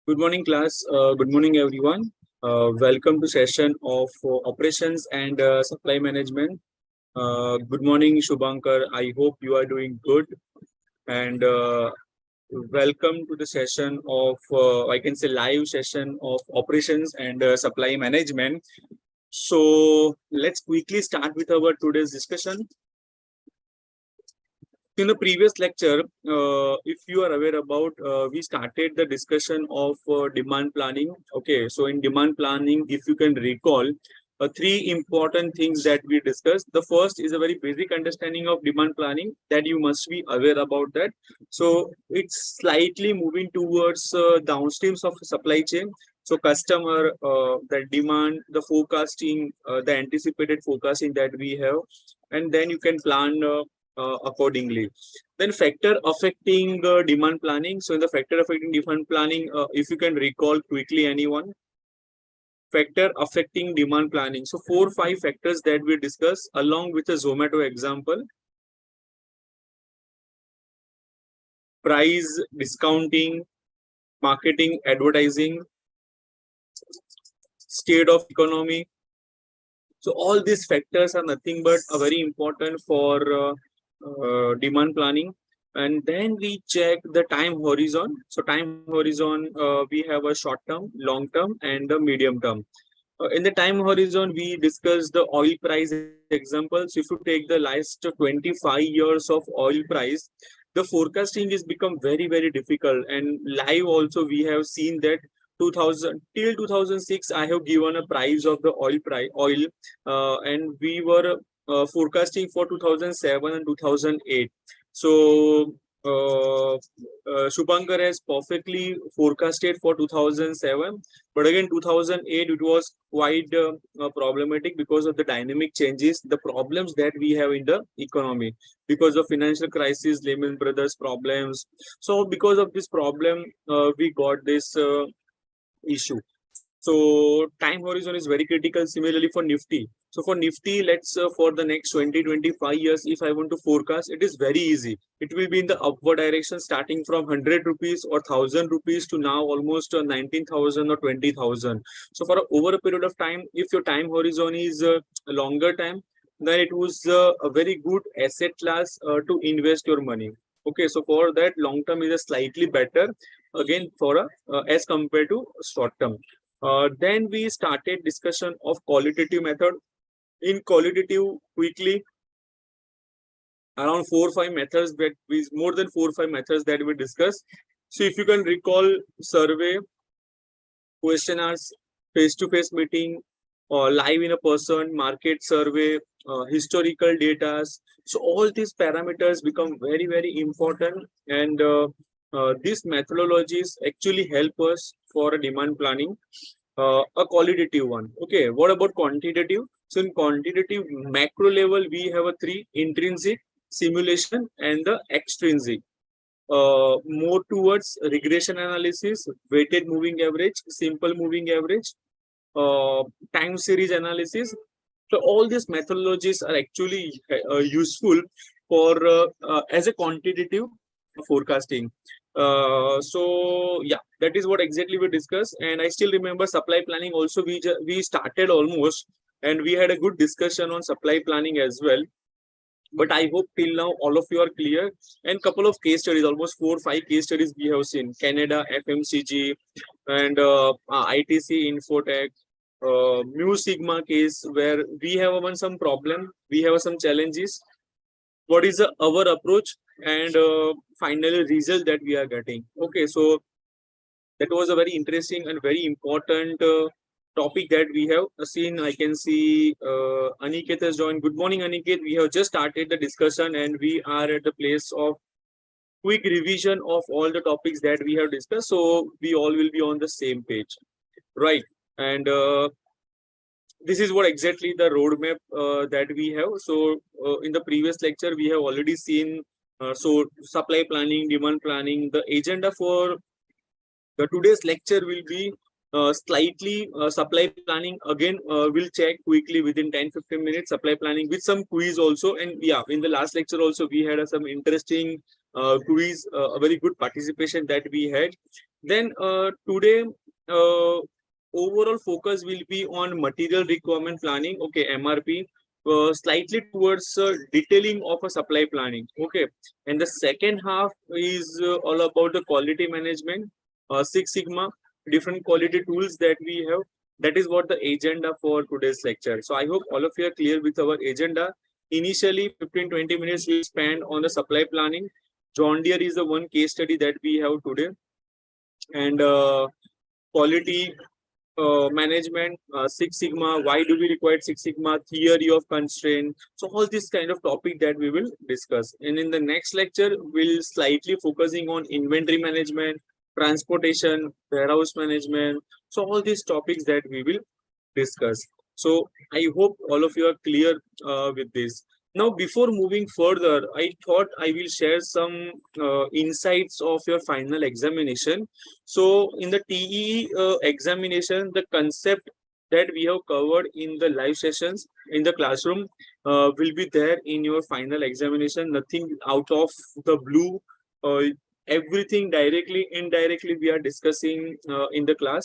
Good morning, class. Good morning, everyone. Welcome to session of operations and supply management. Good morning, Shubhankar. I hope you are doing good. And welcome to the session of, I can say, live session of operations and supply management. So let's quickly start with our today's discussion. In the previous lecture, if you are aware about, we started the discussion of demand planning. Okay, so in demand planning, if you can recall, three important things that we discussed. The first is a very basic understanding of demand planning that you must be aware about that. So it's slightly moving towards downstreams of supply chain. So customer, the demand, the forecasting, the anticipated forecasting that we have, and then you can plan accordingly. Then factor affecting demand planning. So in the factor affecting demand planning, if you can recall quickly anyone, factor affecting demand planning. So 4 5 factors that we discuss along with a Zomato example. Price, discounting, marketing, advertising, state of economy. So all these factors are nothing but a very important for demand planning. And then we check the time horizon. So time horizon, we have a short term, long term, and a medium term. In the time horizon, we discuss the oil price examples. If you take the last 25 years of oil price, the forecasting is become very difficult. And live also we have seen that 2000 till 2006, I have given a price of the oil, and we were forecasting for 2007 and 2008. So Shubhankar has perfectly forecasted for 2007, but again 2008 it was quite problematic because of the dynamic changes, the problems that we have in the economy because of financial crisis, Lehman Brothers problems. So because of this problem, we got this issue. So time horizon is very critical. Similarly for Nifty. So for Nifty, let's for the next 20 25 years, if I want to forecast, it is very easy. It will be in the upward direction starting from 100 rupees or 1000 rupees to now almost 19,000 or 20,000. So for over a period of time, if your time horizon is a longer time, then it was a very good asset class to invest your money. Okay, so for that long term is a slightly better again for a as compared to short term. Then we started discussion of qualitative method. In qualitative, quickly around 4 5 methods that we more than 4 5 methods that we discussed. So if you can recall, survey, questionnaires, face-to-face meeting, live in a person, market survey, historical data. So all these parameters become very important, and these methodologies actually help us for a demand planning. A qualitative one. Okay, what about quantitative? So in quantitative macro level, we have a three: intrinsic, simulation, and the extrinsic. More towards regression analysis, weighted moving average, simple moving average, uh, time series analysis. So all these methodologies are actually useful for as a quantitative forecasting. So yeah, that is what exactly we discussed. And I still remember supply planning also. We started almost, and we had a good discussion on supply planning as well. But I hope till now all of you are clear. And couple of case studies, almost 4 5 case studies we have seen: Canada, FMCG, and ITC Infotech, Mu Sigma case where we have some problem, we have some challenges. What is our approach, and finally result that we are getting. Okay, so that was a very interesting and very important topic that we have seen. I can see Aniket has joined. Good morning, Aniket. We have just started the discussion, and we are at the place of quick revision of all the topics that we have discussed. So we all will be on the same page, right? And this is what exactly the roadmap that we have. So in the previous lecture, we have already seen so supply planning, demand planning. The agenda for the today's lecture will be slightly supply planning. Again, we'll check quickly within 10 15 minutes supply planning with some quiz also. And yeah, in the last lecture also we had some interesting quiz, a very good participation that we had. Then today, uh, overall focus will be on material requirement planning, okay, MRP, slightly towards detailing of a supply planning, okay. And the second half is all about the quality management, Six Sigma, different quality tools that we have. That is what the agenda for today's lecture. So I hope all of you are clear with our agenda. Initially, 15-20 minutes we spend on the supply planning. John Deere is the one case study that we have today, and quality management, Six Sigma. Why do we require Six Sigma? Theory of constraint. So all this kind of topic that we will discuss. And in the next lecture, we'll slightly focusing on inventory management, transportation, warehouse management. So all these topics that we will discuss. So I hope all of you are clear with this. Now, before moving further, I thought I will share some insights of your final examination. So, in the TE examination, the concept that we have covered in the live sessions in the classroom will be there in your final examination. Nothing out of the blue. Everything directly, indirectly, we are discussing in the class.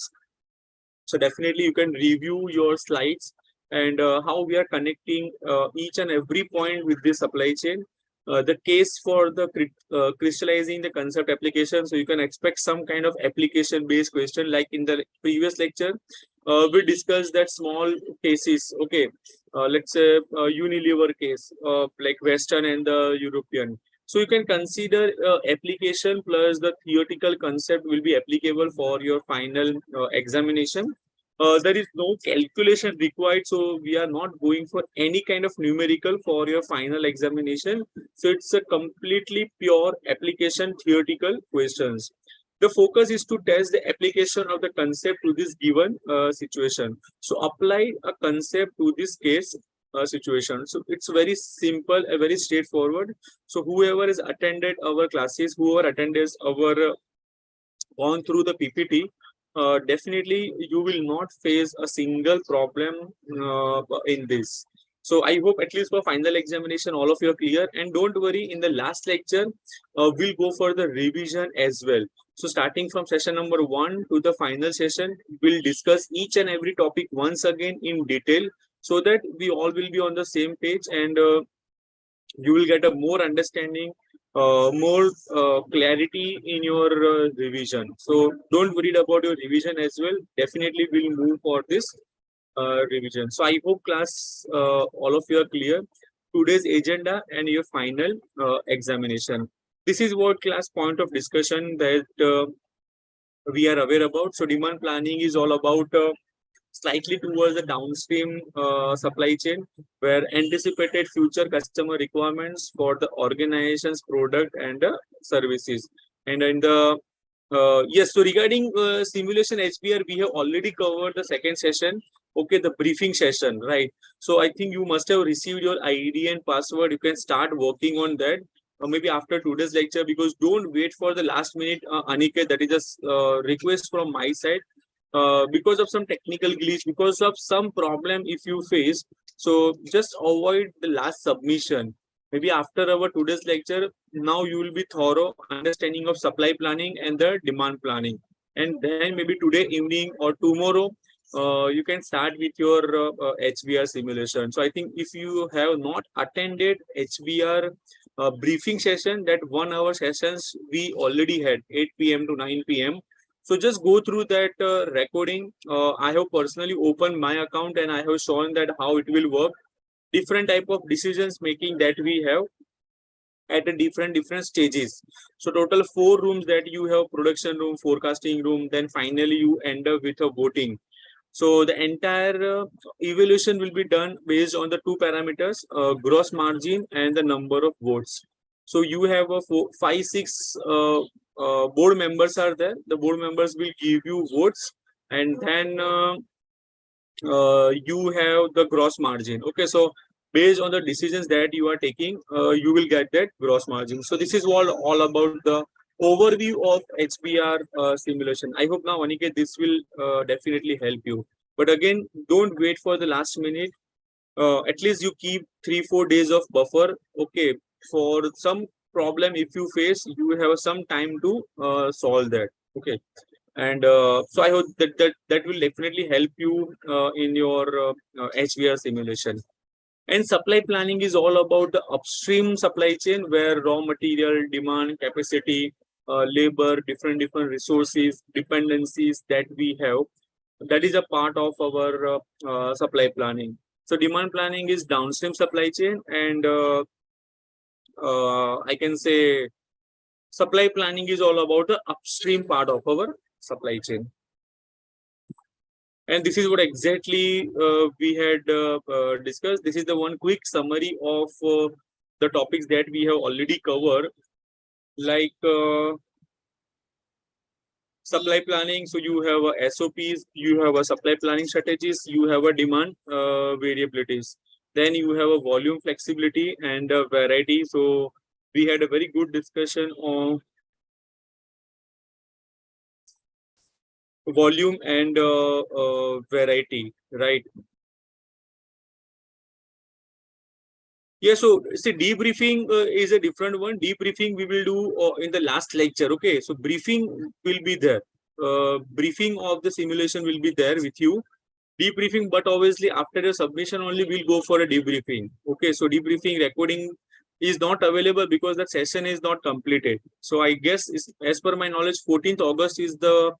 So definitely you can review your slides and how we are connecting each and every point with the supply chain. The case for the crystallizing the concept application. So you can expect some kind of application based question like in the previous lecture. We discussed that small cases. Okay, let's say Unilever case, like Western and the European. So you can consider application plus the theoretical concept will be applicable for your final examination. There is no calculation required, so we are not going for any kind of numerical for your final examination. So it's a completely pure application theoretical questions. The focus is to test the application of the concept to this given situation. So apply a concept to this case situation. So it's very simple, very straightforward. So whoever has attended our classes, whoever attended our gone through the PPT, definitely you will not face a single problem in this. So I hope at least for final examination, all of you are clear. And don't worry, in the last lecture, we'll go for the revision as well. So starting from session number 1 to the final session, we'll discuss each and every topic once again in detail so that we all will be on the same page and you will get a more understanding, more clarity in your revision. So don't worry about your revision as well. Definitely we'll move for this revision. So I hope class, all of you are clear. Today's agenda and your final examination. This is what class point of discussion that we are aware about. So demand planning is all about slightly towards the downstream supply chain where anticipated future customer requirements for the organization's product and services. And in the yes, so regarding simulation HBR, we have already covered the second session. Okay, the briefing session, right? So I think you must have received your ID and password. You can start working on that. Maybe after today's lecture, because don't wait for the last minute, Aniket. That is a request from my side. Because of some technical glitch, because of some problem if you face, so just avoid the last submission. Maybe after our today's lecture, now you will be thorough understanding of supply planning and the demand planning. And then maybe today evening or tomorrow, you can start with your HBR simulation. So I think if you have not attended HBR briefing session, that 1 hour sessions we already had 8 p.m. to 9 p.m. So just go through that recording. I have personally opened my account and I have shown that how it will work. Different type of decisions making that we have at a different stages. So total 4 rooms that you have: production room, forecasting room, then finally you end up with a voting. So the entire evaluation will be done based on the 2 parameters, gross margin and the number of votes. So you have a 5, 6 board members are there. The board members will give you votes, and then you have the gross margin. Okay, so based on the decisions that you are taking, you will get that gross margin. So this is all about the overview of HBR simulation. I hope now, Aniket, this will definitely help you. But again, don't wait for the last minute. At least you keep 3-4 days of buffer. Okay, for some problem if you face, you have some time to solve that. Okay. And so I hope that will definitely help you in your HVR simulation. And supply planning is all about the upstream supply chain where raw material, demand, capacity, labor, different resources, dependencies that we have. That is a part of our supply planning. So demand planning is downstream supply chain, and I can say supply planning is all about the upstream part of our supply chain. And this is what exactly we had discussed. This is the one quick summary of the topics that we have already covered, like supply planning. So you have a SOPs, you have a supply planning strategies, you have a demand variabilities. Then you have a volume flexibility and variety. So we had a very good discussion on volume and variety, right? Yeah, so see, debriefing is a different one. Debriefing we will do in the last lecture. Okay, so briefing will be there. Briefing of the simulation will be there with you. Debriefing, but obviously after the submission only we'll go for a debriefing. Okay, so debriefing recording is not available because the session is not completed. So I guess as per my knowledge, 14th August is the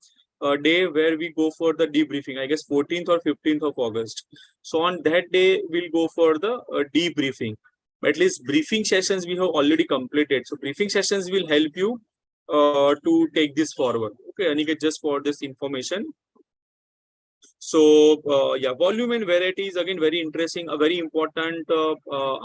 day where we go for the debriefing. I guess 14th or 15th of August. So on that day we'll go for the debriefing. At least briefing sessions we have already completed. So briefing sessions will help you to take this forward. Okay, Aniket, just for this information. So yeah, volume and variety is again very interesting, a very important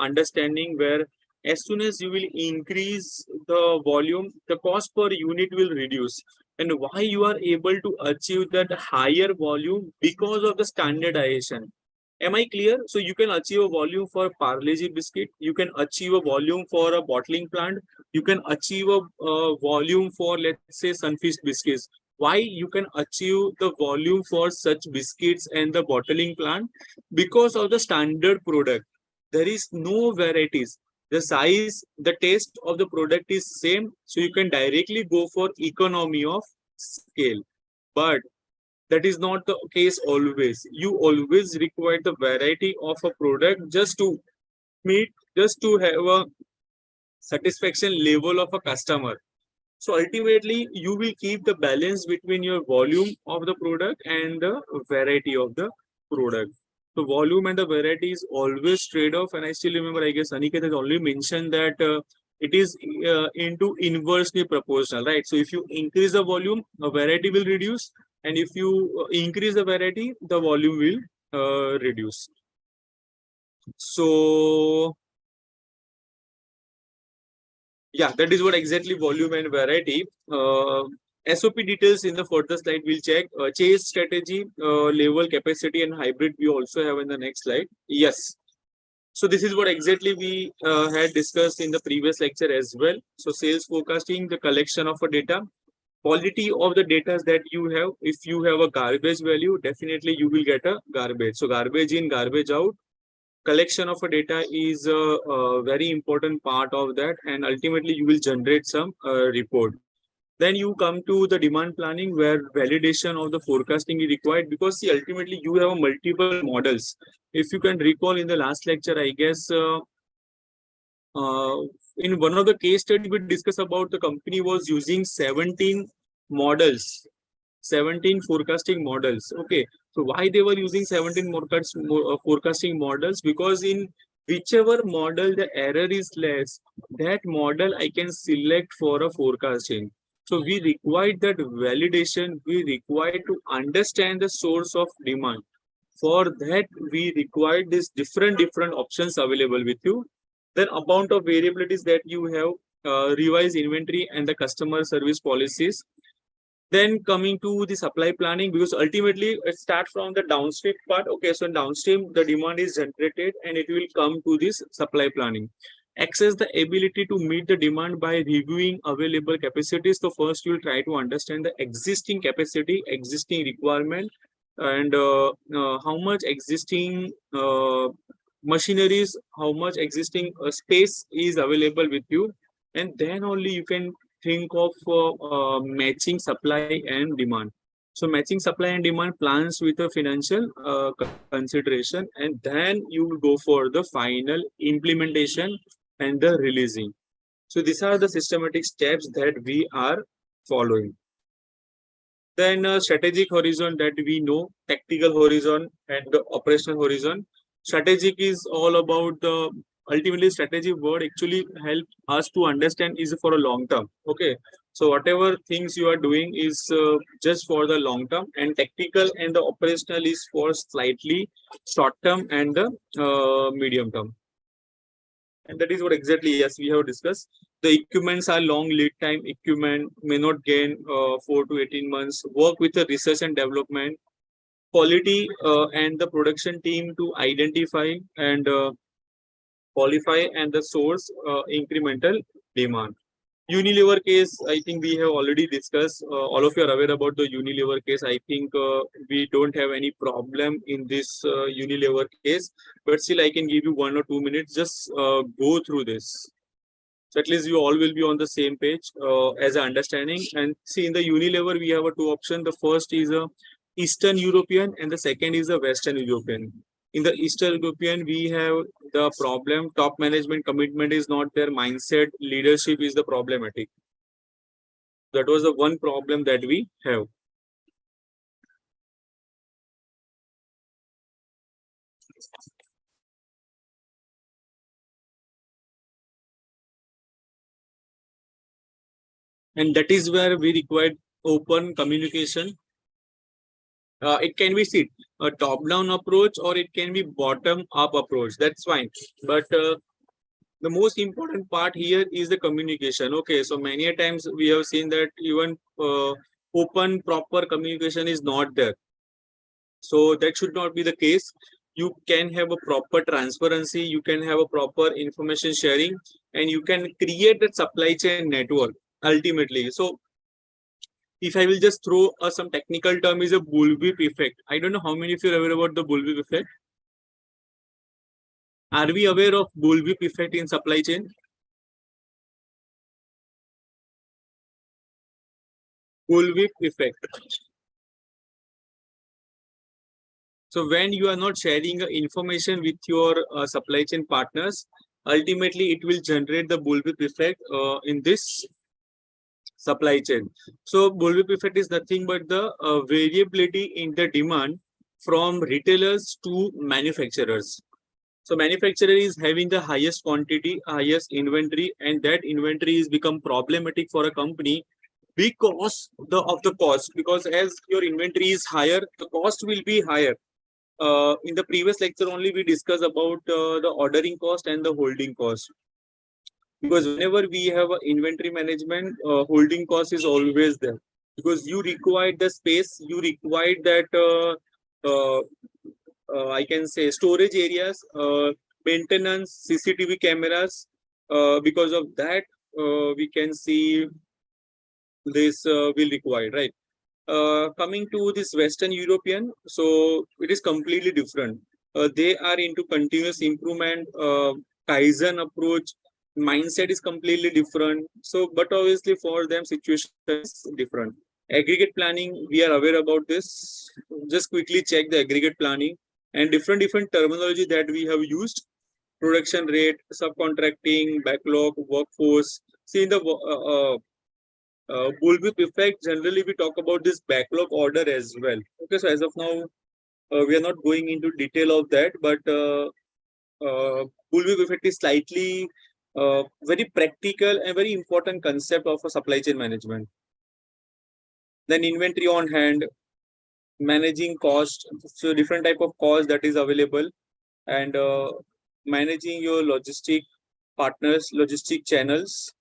understanding where as soon as you will increase the volume, the cost per unit will reduce. And why you are able to achieve that higher volume? Because of the standardization. Am I clear? So you can achieve a volume for Parle-G biscuit. You can achieve a volume for a bottling plant. You can achieve a volume for, let's say, Sunfish biscuits. Why you can achieve the volume for such biscuits and the bottling plant? Because of the standard product. There is no varieties. The size, the taste of the product is same. So you can directly go for economy of scale. But that is not the case always. You always require the variety of a product just to meet, just to have a satisfaction level of a customer. So ultimately, you will keep the balance between your volume of the product and the variety of the product. So volume and the variety is always trade-off. And I still remember, I guess Aniket has already mentioned that it is into inversely proportional, right? So if you increase the volume, the variety will reduce. And if you increase the variety, the volume will reduce. So yeah, that is what exactly volume and variety. SOP details in the further slide we'll check. Chase strategy, level capacity and hybrid we also have in the next slide. Yes. So this is what exactly we had discussed in the previous lecture as well. So sales forecasting, the collection of a data, quality of the data that you have. If you have a garbage value, definitely you will get a garbage. So garbage in, garbage out. Collection of a data is a very important part of that, and ultimately you will generate some report. Then you come to the demand planning where validation of the forecasting is required, because see, ultimately you have multiple models. If you can recall in the last lecture, I guess uh, in one of the case study we discussed about, the company was using 17 models, 17 forecasting models. Okay, so why they were using 17 forecasting models? Because in whichever model the error is less, that model I can select for a forecasting. So we required that validation. We required to understand the source of demand. For that, we required this different options available with you. Then amount of variabilities that you have, revise inventory and the customer service policies. Then coming to the supply planning, because ultimately it starts from the downstream part. Okay, so in downstream the demand is generated and it will come to this supply planning. Access the ability to meet the demand by reviewing available capacities. So first you will try to understand the existing capacity, existing requirement, and how much existing machineries, how much existing space is available with you, and then only you can think of matching supply and demand. So matching supply and demand plans with a financial consideration, and then you will go for the final implementation and the releasing. So these are the systematic steps that we are following. Then strategic horizon, that we know, tactical horizon and the operational horizon. Strategic is all about the ultimately strategy word actually help us to understand is for a long term. Okay, so whatever things you are doing is just for the long term, and tactical and the operational is for slightly short term and the medium term. And that is what exactly, yes, we have discussed. The equipments are long lead time equipment, may not gain 4 to 18 months. Work with the research and development, quality and the production team to identify and qualify and the source incremental demand. Unilever case, I think we have already discussed. All of you are aware about the Unilever case. I think we don't have any problem in this Unilever case, but still I can give you 1 or 2 minutes. Just go through this. So at least you all will be on the same page as an understanding. And see, in the Unilever, we have a two options. The first is a Eastern European, and the second is a Western European. In the Eastern European, we have the problem: top management commitment is not there. Mindset, leadership is the problematic. That was the one problem that we have. And that is where we required open communication. It can be see a top-down approach or it can be bottom-up approach. That's fine. But the most important part here is the communication. Okay, so many a times we have seen that even open proper communication is not there. So that should not be the case. You can have a proper transparency, you can have a proper information sharing, and you can create that supply chain network ultimately. So if I will just throw some technical term is a bullwhip effect. I don't know how many of you are aware about the bullwhip effect. Are we aware of bullwhip effect in supply chain? Bullwhip effect. So when you are not sharing information with your supply chain partners, ultimately it will generate the bullwhip effect in this supply chain. So bullwhip effect is nothing but the variability in the demand from retailers to manufacturers. So manufacturer is having the highest quantity, highest inventory, and that inventory is become problematic for a company because of the cost. Because as your inventory is higher, the cost will be higher. In the previous lecture only we discussed about the ordering cost and the holding cost. Because whenever we have a inventory management, holding cost is always there. Because you require the space, you require that I can say storage areas, maintenance, CCTV cameras. Because of that, we can see this will require, right? Coming to this Western European, so it is completely different. They are into continuous improvement, Kaizen approach. Mindset is completely different. So, but obviously for them, situation is different. Aggregate planning, we are aware about this. Just quickly check the aggregate planning and different terminology that we have used: production rate, subcontracting, backlog, workforce. See in the bullwhip effect, generally we talk about this backlog order as well. Okay, so as of now, we are not going into detail of that, but bullwhip effect is slightly very practical and very important concept of a supply chain management. Then inventory on hand, managing cost, so different type of cost that is available, and managing your logistic partners, logistic channels.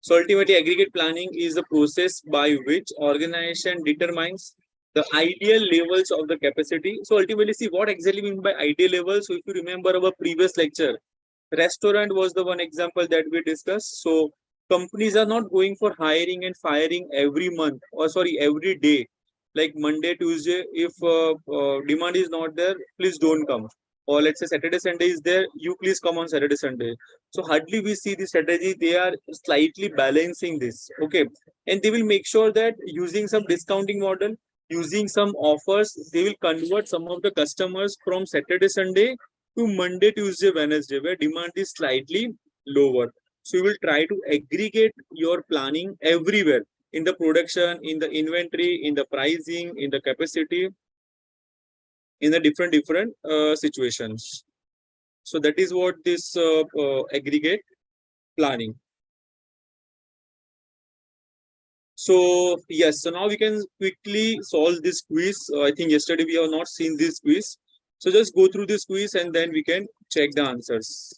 So ultimately, aggregate planning is the process by which organization determines the ideal levels of the capacity. So ultimately, see what exactly mean by ideal levels. So if you remember our previous lecture, restaurant was the one example that we discussed. So companies are not going for hiring and firing every month, or sorry, every day, like Monday, Tuesday. If demand is not there, please don't come. or let's say Saturday Sunday is there, you please come on Saturday Sunday. So hardly we see the strategy. They are slightly balancing this, okay, and they will make sure that using some discounting model, using some offers, they will convert some of the customers from Saturday Sunday to Monday, Tuesday, Wednesday, where demand is slightly lower. So you will try to aggregate your planning everywhere, in the production, in the inventory, in the pricing, in the capacity, in the different situations. So that is what this aggregate planning. So yes, so now we can quickly solve this quiz. I think yesterday we have not seen this quiz. So just go through this quiz and then we can check the answers.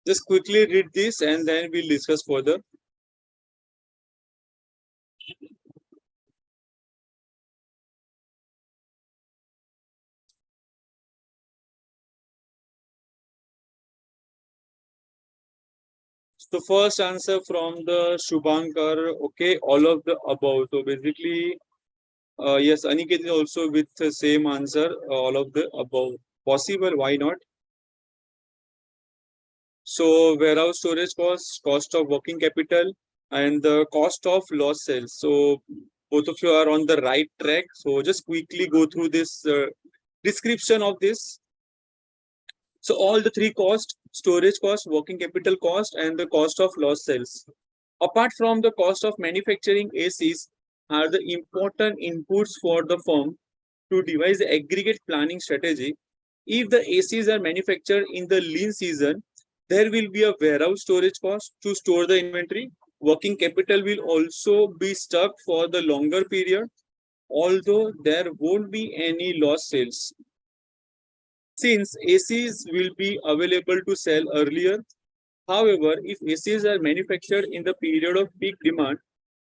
Just quickly read this and then we'll discuss further. So first answer from the Shubhankar, okay, all of the above. So basically, yes, Aniket is also with the same answer, all of the above. Possible, why not? So warehouse storage cost, cost of working capital, and the cost of lost sales. So both of you are on the right track. So just quickly go through this description of this. So all the three costs, storage cost, working capital cost, and the cost of lost sales. Apart from the cost of manufacturing ACs, are the important inputs for the firm to devise the aggregate planning strategy. If the ACs are manufactured in the lean season, there will be a warehouse storage cost to store the inventory. Working capital will also be stuck for the longer period, although there won't be any lost sales. Since ACs will be available to sell earlier, however, if ACs are manufactured in the period of peak demand,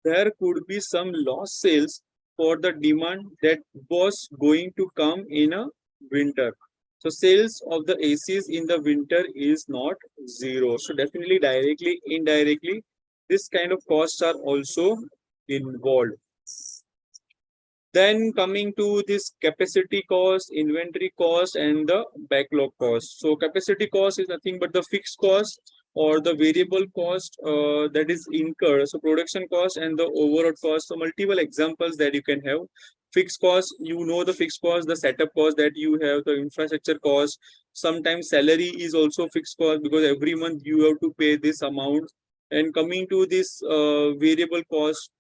there could be some lost sales for the demand that was going to come in a winter. So sales of the ACs in the winter is not zero. So definitely directly, indirectly, this kind of costs are also involved. Then coming to this capacity cost, inventory cost, and the backlog cost. So capacity cost is nothing but the fixed cost or the variable cost that is incurred. So production cost and the overall cost. So multiple examples that you can have. Fixed cost, you know the fixed cost, the setup cost that you have, the infrastructure cost. Sometimes salary is also fixed cost because every month you have to pay this amount. And coming to this variable cost,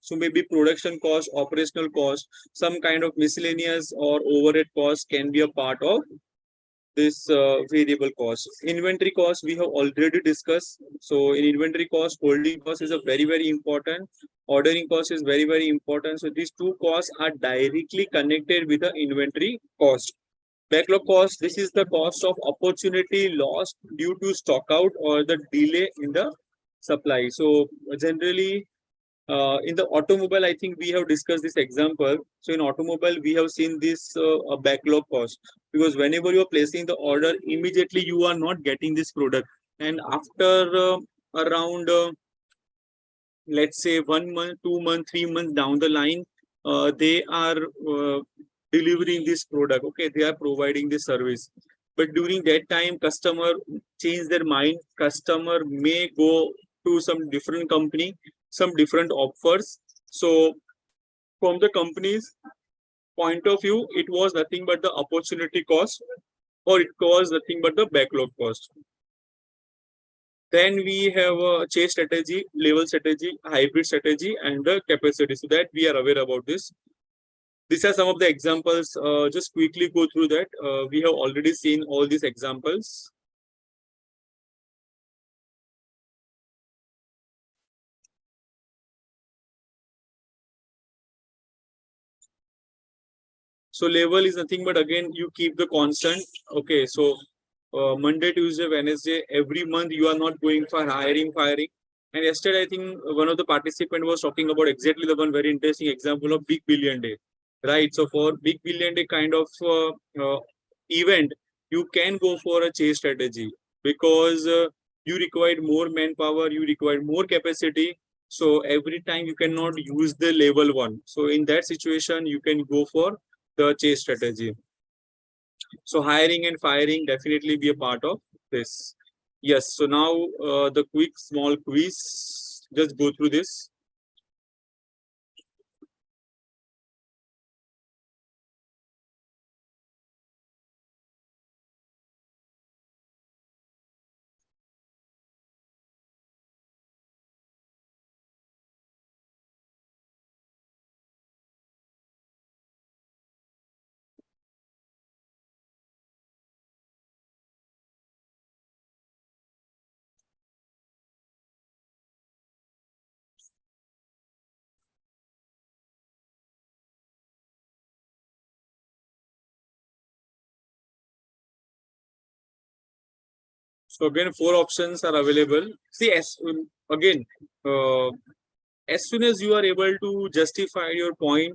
so maybe production cost, operational cost, some kind of miscellaneous or overhead cost can be a part of this variable cost. Inventory cost we have already discussed. So in inventory cost, holding cost is a very important. Ordering cost is very important. So these two costs are directly connected with the inventory cost. Backlog cost, this is the cost of opportunity lost due to stock out or the delay in the supply. So generally in the automobile, I think we have discussed this example. So in automobile, we have seen this backlog cost because whenever you are placing the order, immediately you are not getting this product, and after around let's say 1 month, 2 months, 3 months down the line, they are delivering this product. Okay, they are providing this service, but during that time, customer change their mind. Customer may go to some different company, some different offers. So from the company's point of view, it was nothing but the opportunity cost, or it was nothing but the backlog cost. Then we have a chase strategy, level strategy, hybrid strategy, and the capacity. So that we are aware about this. These are some of the examples. Just quickly go through that. We have already seen all these examples. So level is nothing but again you keep the constant. Okay, so Monday, Tuesday, Wednesday, every month you are not going for hiring, firing. And yesterday, I think one of the participant was talking about exactly the one very interesting example of Big Billion Day, right? So for Big Billion Day kind of event, you can go for a chase strategy because you require more manpower, you require more capacity. So every time you cannot use the level one. So in that situation, you can go for the chase strategy. So hiring and firing definitely be a part of this. Yes. So now the quick small quiz. Just go through this. So again, four options are available. See, again, uh, as soon as you are able to justify your point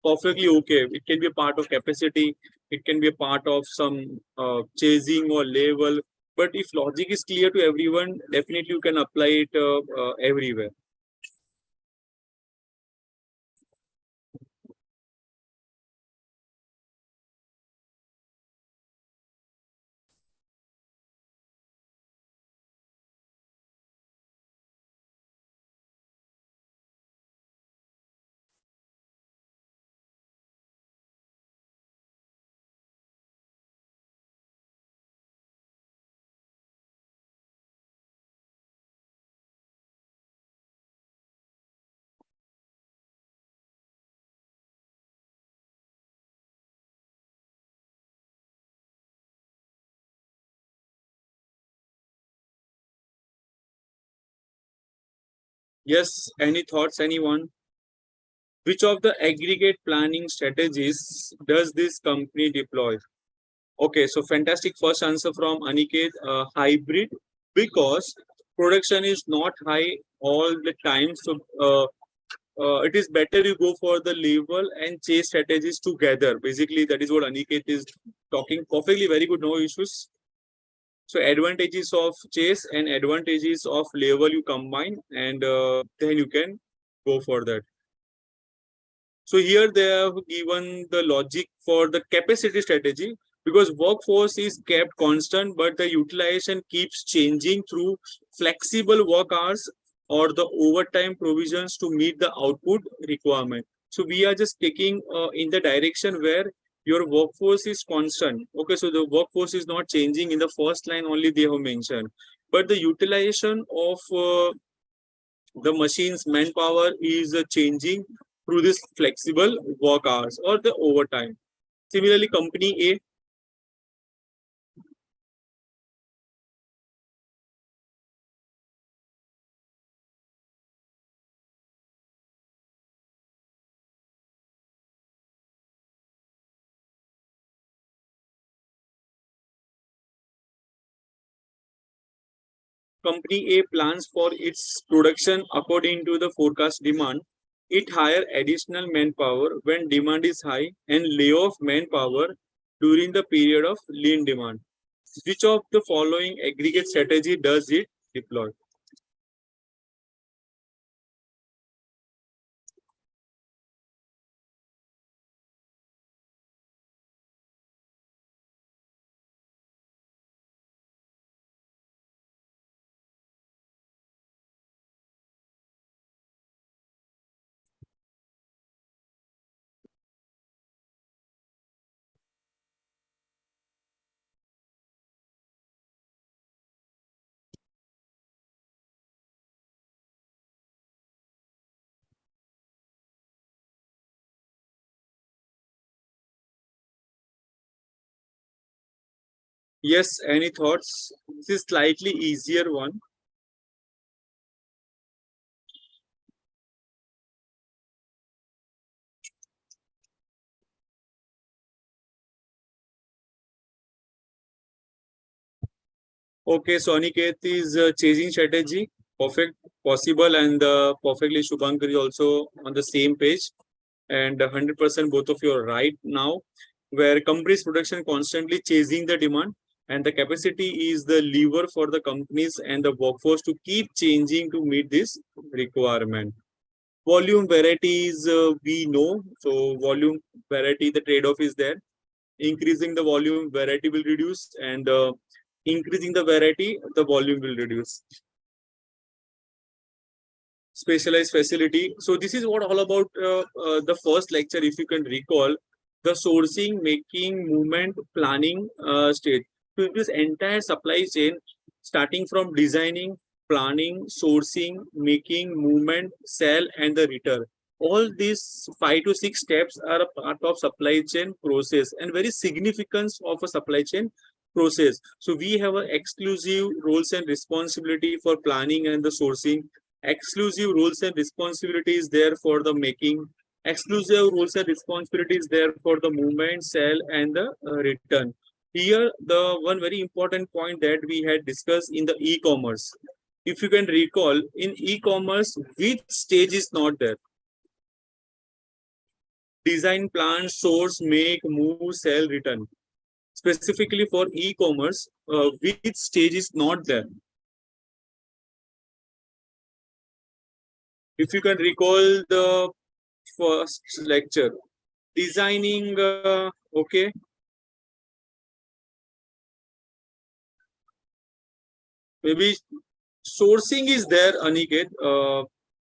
perfectly, okay, it can be a part of capacity, it can be a part of some chasing or level. But if logic is clear to everyone, definitely you can apply it everywhere. Yes, any thoughts, anyone? Which of the aggregate planning strategies does this company deploy? Okay, so fantastic first answer from Aniket, hybrid, because production is not high all the time. So it is better you go for the level and chase strategies together. Basically, that is what Aniket is talking perfectly. Very good, no issues. So advantages of chase and advantages of level you combine, and then you can go for that. So here they have given the logic for the capacity strategy because workforce is kept constant, but the utilization keeps changing through flexible work hours or the overtime provisions to meet the output requirement. So we are just taking in the direction where your workforce is constant. Okay, so the workforce is not changing in the first line only they have mentioned, but the utilization of the machine's manpower is changing through this flexible work hours or the overtime. Similarly, company A plans for its production according to the forecast demand. It hire additional manpower when demand is high and lay off manpower during the period of lean demand. Which of the following aggregate strategy does it deploy? Yes, any thoughts? This is slightly easier one. Okay, so Aniket is chasing strategy, perfect, possible, and perfectly Shubhankar is also on the same page. And 100% both of you are right now, where companies production constantly chasing the demand, and the capacity is the lever for the companies and the workforce to keep changing to meet this requirement. Volume varieties we know, so volume variety the trade-off is there. Increasing the volume, variety will reduce, and increasing the variety, the volume will reduce. Specialized facility. So this is what all about the first lecture, if you can recall, the sourcing, making, movement, planning stage. So this entire supply chain, starting from designing, planning, sourcing, making, movement, sell, and the return. All these 5 to 6 steps are a part of supply chain process and very significance of a supply chain process. So we have a exclusive roles and responsibility for planning and the sourcing, exclusive roles and responsibilities there for the making, exclusive roles and responsibilities there for the movement, sell, and the return. Here, the one very important point that we had discussed in the e-commerce. If you can recall, in e-commerce, which stage is not there? Design, plan, source, make, move, sell, return. Specifically for e-commerce, which stage is not there? If you can recall the first lecture, designing, okay, maybe sourcing is there, Aniket.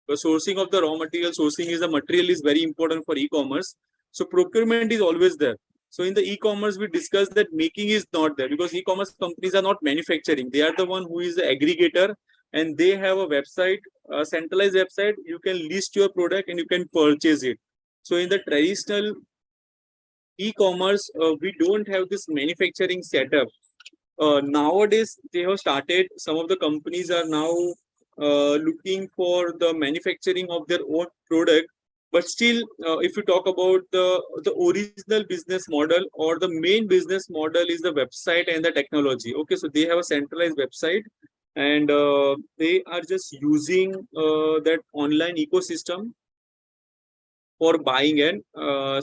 The sourcing of the raw material, sourcing is the material is very important for e-commerce. So procurement is always there. So in the e-commerce, we discussed that making is not there because e-commerce companies are not manufacturing. They are the one who is the aggregator, and they have a website, a centralized website. You can list your product and you can purchase it. So in the traditional e-commerce, we don't have this manufacturing setup. Nowadays they have started, some of the companies are now looking for the manufacturing of their own product, but still if you talk about the original business model or the main business model is the website and the technology. Okay, so they have a centralized website, and they are just using that online ecosystem for buying and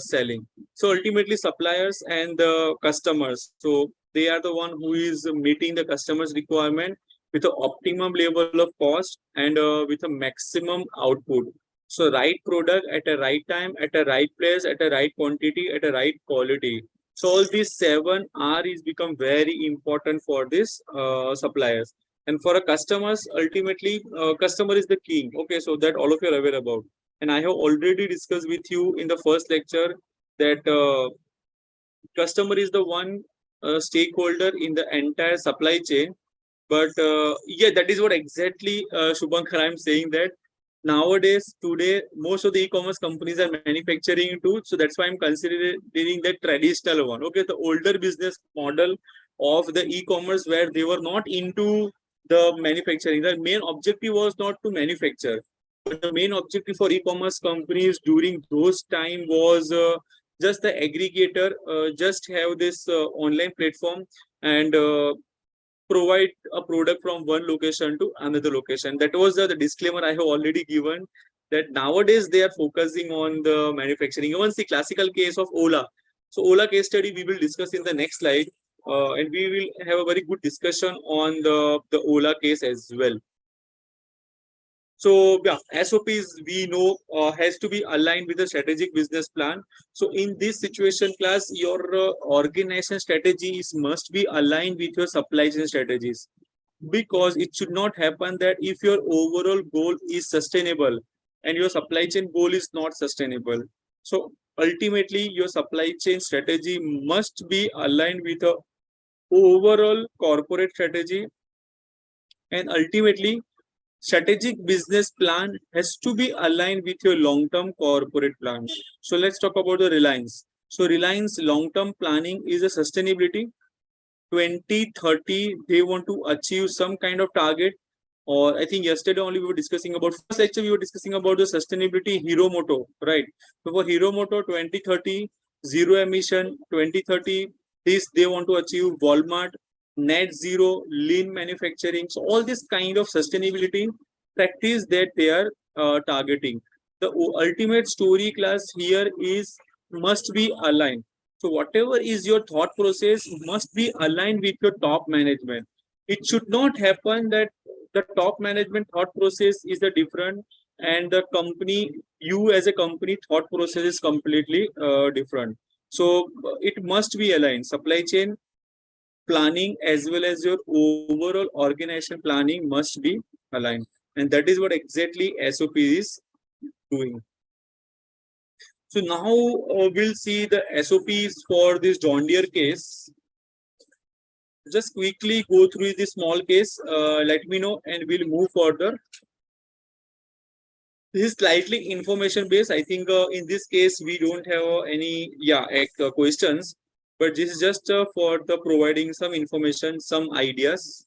selling. So ultimately, suppliers and the customers. So they are the one who is meeting the customer's requirement with the optimum level of cost and with a maximum output. So right product at a right time, at a right place, at a right quantity, at a right quality. So all these 7 R is become very important for this suppliers. And for a customers, ultimately, customer is the king. Okay, so that all of you are aware about. And I have already discussed with you in the first lecture that customer is the one stakeholder in the entire supply chain. But yeah, that is what exactly Shubhankar I'm saying, that nowadays, today, most of the e-commerce companies are manufacturing too. So that's why I'm considering the traditional one. Okay, the older business model of the e-commerce where they were not into the manufacturing. The main objective was not to manufacture, but the main objective for e-commerce companies during those time was just the aggregator, just have this online platform and provide a product from one location to another location. That was the disclaimer I have already given, that nowadays they are focusing on the manufacturing. Even the classical case of Ola. So Ola case study we will discuss in the next slide, and we will have a very good discussion on the Ola case as well. So yeah, SOPs we know has to be aligned with the strategic business plan. So in this situation, class, your organization strategies must be aligned with your supply chain strategies, because it should not happen that if your overall goal is sustainable and your supply chain goal is not sustainable. So ultimately, your supply chain strategy must be aligned with a overall corporate strategy, and ultimately strategic business plan has to be aligned with your long-term corporate plan. So let's talk about the Reliance. So Reliance long-term planning is a sustainability. 2030 they want to achieve some kind of target. Or I think yesterday only we were discussing about, first lecture we were discussing about the sustainability hero motto, right? So for hero motto 2030 zero emission, 2030 this they want to achieve. Walmart net zero, lean manufacturing. So all this kind of sustainability practice that they are targeting. The ultimate story class here is must be aligned. So whatever is your thought process must be aligned with your top management. It should not happen that the top management thought process is the different, and the company, you as a company thought process is completely different. So it must be aligned. Supply chain planning as well as your overall organization planning must be aligned, and that is what exactly SOP is doing. So now we'll see the SOPs for this John Deere case. Just quickly go through the small case. Let me know and we'll move further. This is slightly information based. I think in this case we don't have any questions, but this is just for the providing some information, some ideas.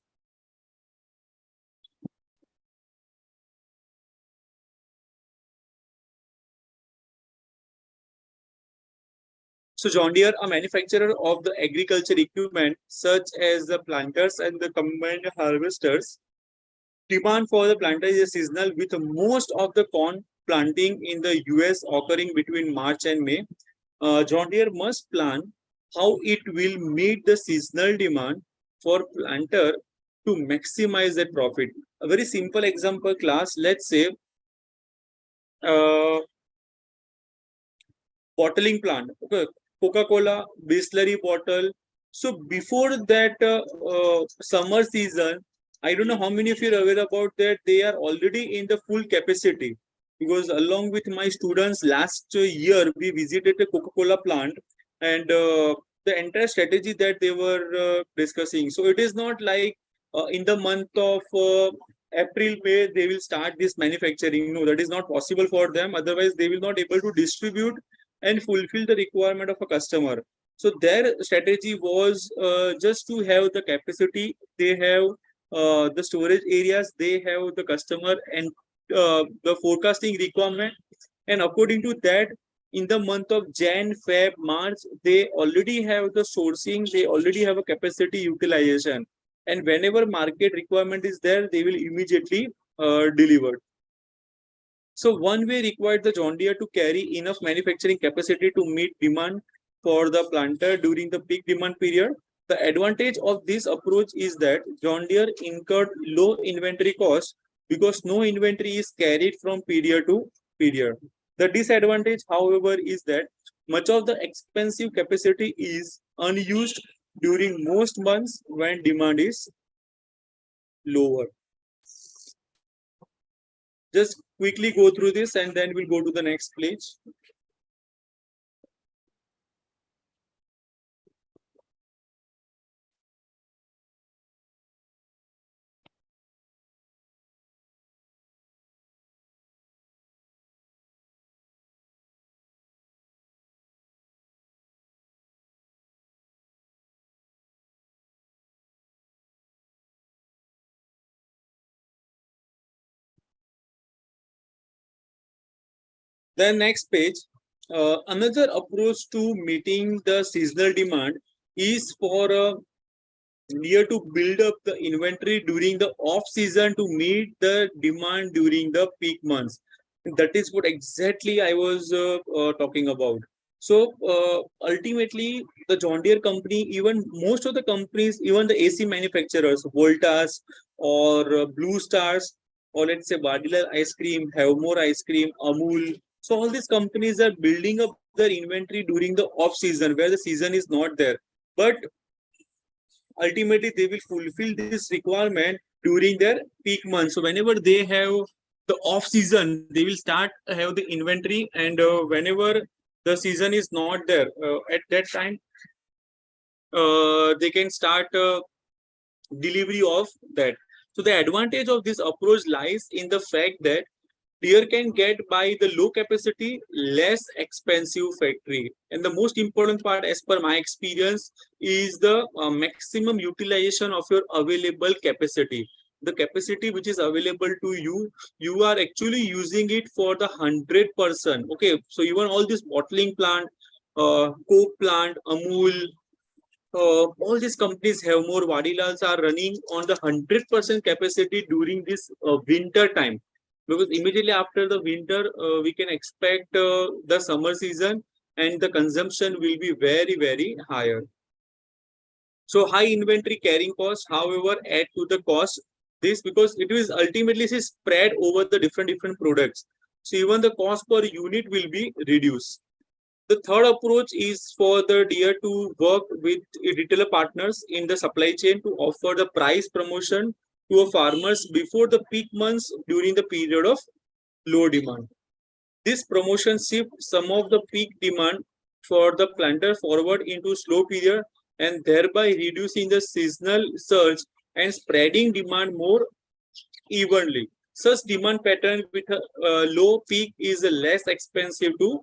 So John Deere, a manufacturer of the agriculture equipment such as the planters and the combined harvesters. Demand for the planter is seasonal, with most of the corn planting in the US occurring between March and May. John Deere must plan how it will meet the seasonal demand for planter to maximize that profit. A very simple example class, let's say bottling plant, okay, Coca-Cola, Bisleri bottle. So before that summer season, I don't know how many of you are aware about that. They are already in the full capacity, because along with my students last year we visited the Coca-Cola plant, and the entire strategy that they were discussing. So it is not like in the month of April, May they will start this manufacturing. No, that is not possible for them. Otherwise, they will not able to distribute and fulfill the requirement of a customer. So their strategy was just to have the capacity. They have the storage areas. They have the customer and the forecasting requirement. And according to that, in the month of Jan, Feb, March, they already have the sourcing. They already have a capacity utilization. And whenever market requirement is there, they will immediately deliver. So one way required the John Deere to carry enough manufacturing capacity to meet demand for the planter during the peak demand period. The advantage of this approach is that John Deere incurred low inventory costs because no inventory is carried from period to period. The disadvantage, however, is that much of the expensive capacity is unused during most months when demand is lower. Just quickly go through this and then we'll go to the next page. The next page, another approach to meeting the seasonal demand is for Deere to build up the inventory during the off season to meet the demand during the peak months. That is what exactly I was talking about. So ultimately, the John Deere company, even most of the companies, even the AC manufacturers, Voltas or Blue Stars, or let's say Badila ice cream, Have More ice cream, Amul. So all these companies are building up their inventory during the off season where the season is not there. But ultimately they will fulfill this requirement during their peak months. So whenever they have the off season, they will start have the inventory, and whenever the season is not there, at that time they can start delivery of that. So the advantage of this approach lies in the fact that Deer can get by the low capacity, less expensive factory. And the most important part, as per my experience, is the maximum utilization of your available capacity. The capacity which is available to you, you are actually using it for the 100%. Okay, so even all this bottling plant, Coke plant, Amul, all these companies have more Vadilals are running on the 100% capacity during this winter time, because immediately after the winter we can expect the summer season, and the consumption will be very higher. So high inventory carrying cost, however, add to the cost. This because it is ultimately spread over the different products. So even the cost per unit will be reduced. The third approach is for the dealer to work with retailer partners in the supply chain to offer the price promotion to a farmers before the peak months during the period of low demand. This promotion shifts some of the peak demand for the planter forward into slow period, and thereby reducing the seasonal surge and spreading demand more evenly. Such demand pattern with a low peak is less expensive to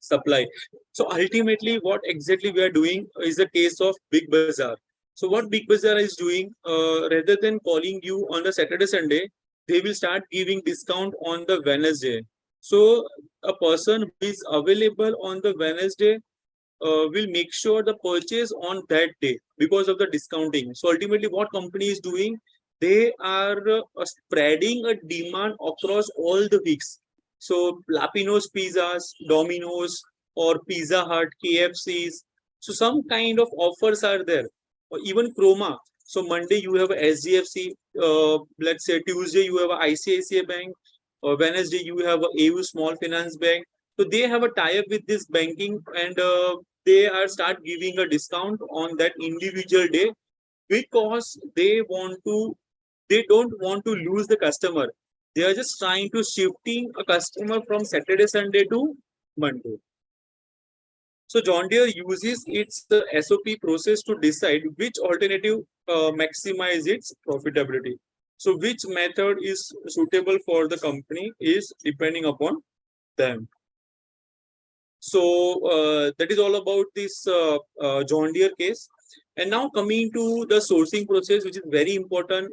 supply. So ultimately, what exactly we are doing is a case of Big Bazaar. So what Big Bazaar is doing, rather than calling you on the Saturday Sunday, they will start giving discount on the Wednesday. So a person who is available on the Wednesday will make sure the purchase on that day because of the discounting. So ultimately, what company is doing, they are spreading a demand across all the weeks. So Lapino's pizzas, Domino's, or Pizza Hut, KFC's. So some kind of offers are there, or even Chroma. So Monday you have a SGFC. Let's say Tuesday you have a ICICI Bank. Or Wednesday you have a AU Small Finance Bank. So they have a tie-up with this banking, and they are start giving a discount on that individual day, because they don't want to lose the customer. They are just trying to shifting a customer from Saturday Sunday to Monday. So John Deere uses its SOP process to decide which alternative maximize its profitability. So which method is suitable for the company is depending upon them. So that is all about this John Deere case. And now coming to the sourcing process, which is very important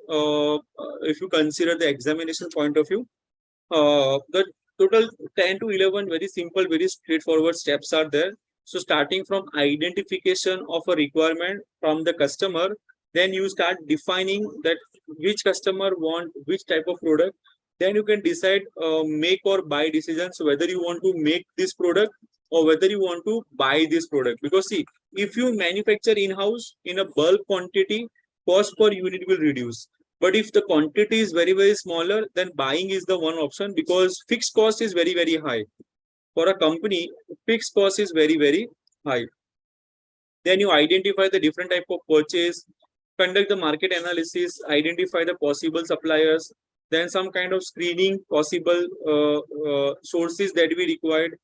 if you consider the examination point of view. The total 10 to 11 very simple, very straightforward steps are there. So starting from identification of a requirement from the customer, then you start defining that which customer want which type of product. Then you can decide make or buy decisions, whether you want to make this product or whether you want to buy this product. Because see, if you manufacture in-house in a bulk quantity, cost per unit will reduce. But if the quantity is very smaller, then buying is the one option, because fixed cost is very high. For a company, fixed cost is very high. Then you identify the different type of purchase, conduct the market analysis, identify the possible suppliers, then some kind of screening possible sources that we required.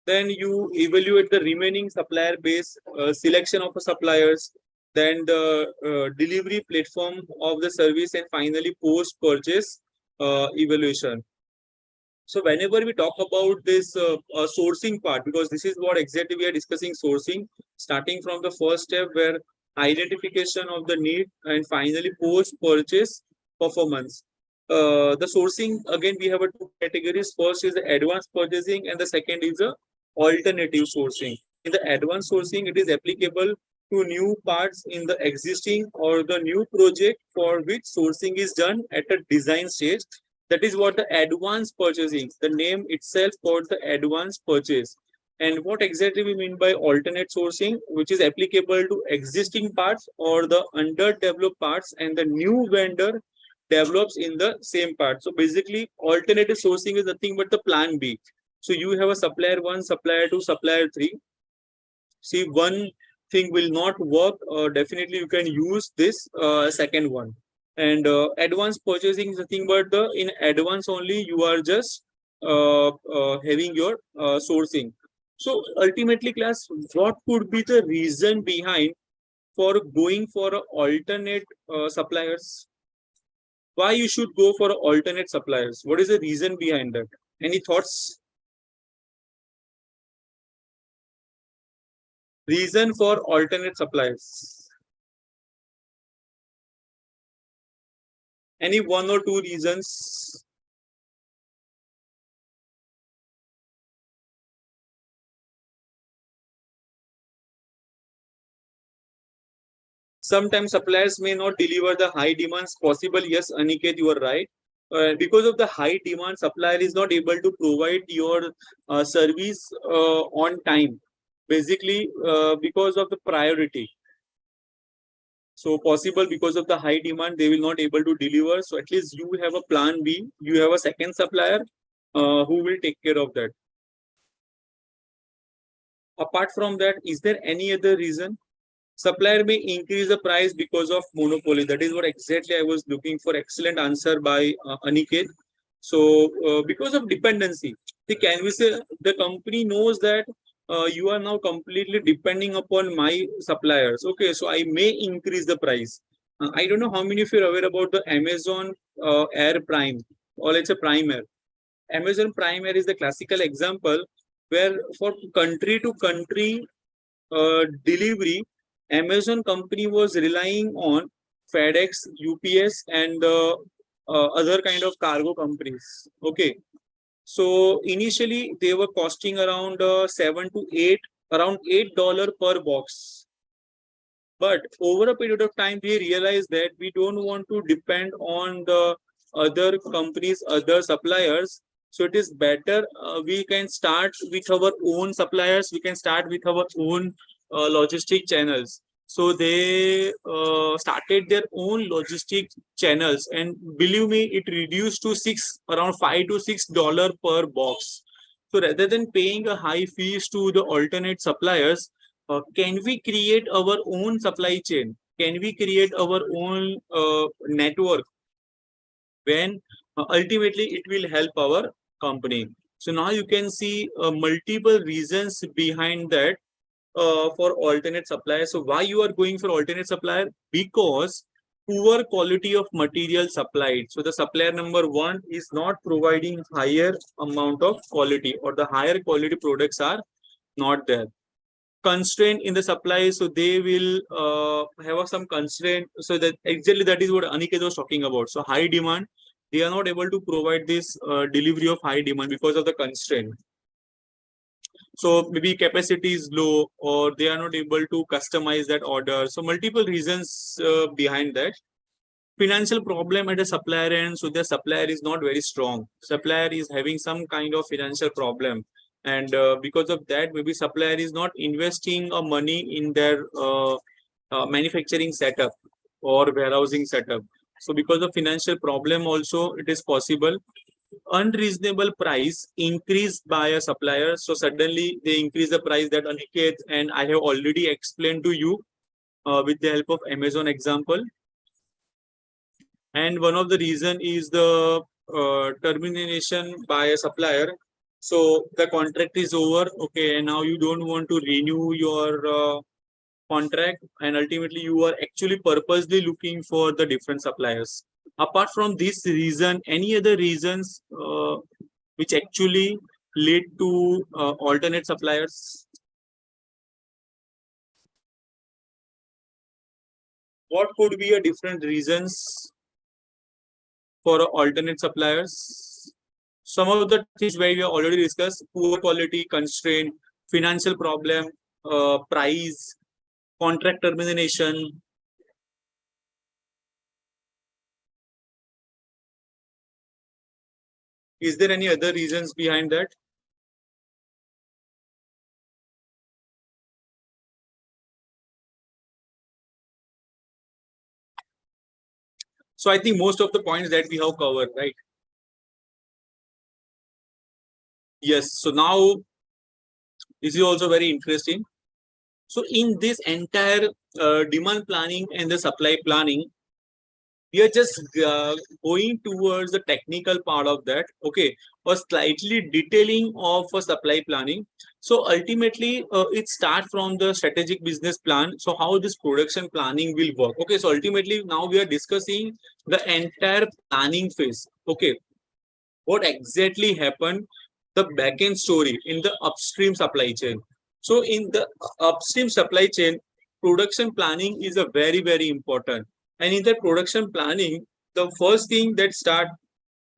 Then you evaluate the remaining supplier base, selection of suppliers, then the delivery platform of the service, and finally post purchase evaluation. So whenever we talk about this sourcing part, because this is what exactly we are discussing, sourcing, starting from the first step where identification of the need, and finally post purchase performance. The sourcing, again, we have a two categories. First is the advanced purchasing, and the second is the alternative sourcing. In the advanced sourcing, it is applicable to new parts in the existing or the new project for which sourcing is done at a design stage. That is what the advanced purchasing, the name itself called the advanced purchase. And what exactly we mean by alternate sourcing, which is applicable to existing parts or the underdeveloped parts, and the new vendor develops in the same part. So basically, alternative sourcing is nothing but the plan B. So you have a supplier one, supplier two, supplier three. See, one thing will not work, definitely you can use this second one. And advanced purchasing is nothing but the in advance only you are just having your sourcing. So ultimately, class, what could be the reason behind for going for alternate suppliers? Why you should go for alternate suppliers? What is the reason behind that? Any thoughts? Reason for alternate suppliers? Any one or two reasons? Sometimes suppliers may not deliver the high demands possible. Yes, Aniket, you are right. Because of the high demand, supplier is not able to provide your service on time. Basically, because of the priority. So possible because of the high demand, they will not able to deliver. So at least you have a plan B. You have a second supplier who will take care of that. Apart from that, is there any other reason? Supplier may increase the price because of monopoly. That is what exactly I was looking for. Excellent answer by Aniket. So because of dependency, can we say the company knows that you are now completely depending upon my suppliers. Okay, so I may increase the price. I don't know how many of you are aware about the Amazon Air Prime, or let's say Prime Air. Amazon Prime Air is the classical example where for country to country delivery, Amazon company was relying on FedEx, UPS, and other kind of cargo companies. Okay, so initially they were costing around around $8 per box. But over a period of time, we realized that we don't want to depend on the other companies, other suppliers. So it is better we can start with our own suppliers. We can start with our own logistic channels. So they started their own logistic channels, and believe me, it reduced to around $5 to $6 per box. So rather than paying a high fees to the alternate suppliers, can we create our own supply chain? Can we create our own network when ultimately it will help our company? So now you can see multiple reasons behind that for alternate suppliers. So why you are going for alternate supplier? Because poor quality of material supplied. So the supplier number one is not providing higher amount of quality, or the higher quality products are not there. Constraint in the supply, so they will have some constraint. So that exactly that is what Aniket was talking about. So high demand, they are not able to provide this delivery of high demand because of the constraint. So maybe capacity is low, or they are not able to customize that order. So multiple reasons behind that. Financial problem at a supplier end, so the supplier is not very strong. Supplier is having some kind of financial problem, and because of that, maybe supplier is not investing money in their manufacturing setup or warehousing setup. So because of financial problem also, it is possible. Unreasonable price increased by a supplier, so suddenly they increase the price. That Aniket and I have already explained to you with the help of Amazon example. And one of the reason is the termination by a supplier. So the contract is over, okay, and now you don't want to renew your contract, and ultimately you are actually purposely looking for the different suppliers. Apart from this reason, any other reasons which actually lead to alternate suppliers? What could be a different reasons for alternate suppliers? Some of the things where we have already discussed: poor quality, constraint, financial problem, price, contract termination. Is there any other reasons behind that? So I think most of the points that we have covered, right? Yes. So now this is also very interesting. So in this entire demand planning and the supply planning, we are just going towards the technical part of that, okay, or slightly detailing of a supply planning. So ultimately, it starts from the strategic business plan. So how this production planning will work? Okay, so ultimately now we are discussing the entire planning phase. Okay, what exactly happened, the backend story in the upstream supply chain. So in the upstream supply chain, production planning is a very important. And in that production planning, the first thing that start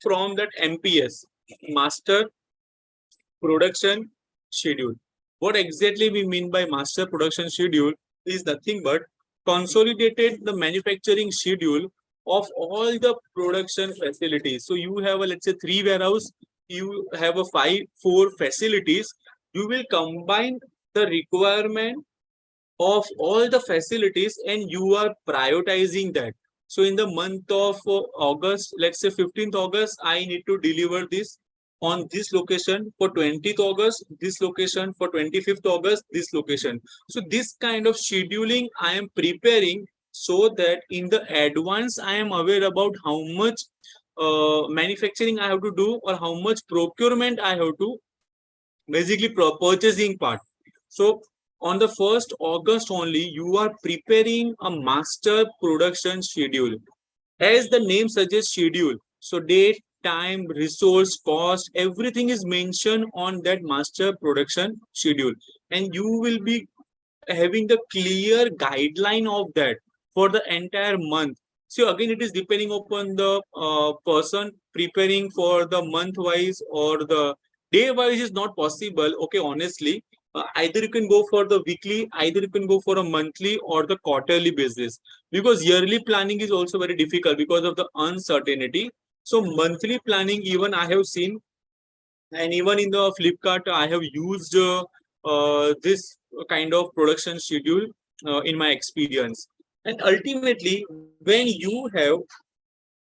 from that MPS, master production schedule. What exactly we mean by master production schedule is nothing but consolidated the manufacturing schedule of all the production facilities. So you have a, let's say, three warehouse, you have a four facilities. You will combine the requirement of all the facilities and you are prioritizing that. So in the month of August, let's say 15th August, I need to deliver this on this location. For 20th August, this location. For 25th August, this location. So this kind of scheduling I am preparing, so that in the advance I am aware about how much manufacturing I have to do, or how much procurement I have to, basically purchasing part. So on the 1st August only, you are preparing a master production schedule. As the name suggests, schedule. So date, time, resource, cost, everything is mentioned on that master production schedule. And you will be having the clear guideline of that for the entire month. So again, it is depending upon the person preparing for the month wise or the day wise is not possible. Okay, honestly, either you can go for the weekly, either you can go for a monthly or the quarterly basis, because yearly planning is also very difficult because of the uncertainty. So monthly planning, even I have seen, and even in the Flipkart I have used this kind of production schedule in my experience. And ultimately, when you have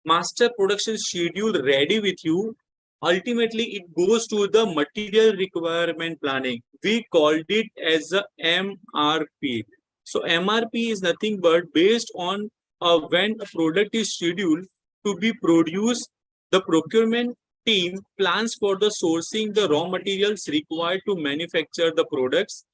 master production schedule ready with you, ultimately it goes to the material requirement planning. We called it as a MRP. So MRP is nothing but based on when a product is scheduled to be produced, the procurement team plans for the sourcing the raw materials required to manufacture the products.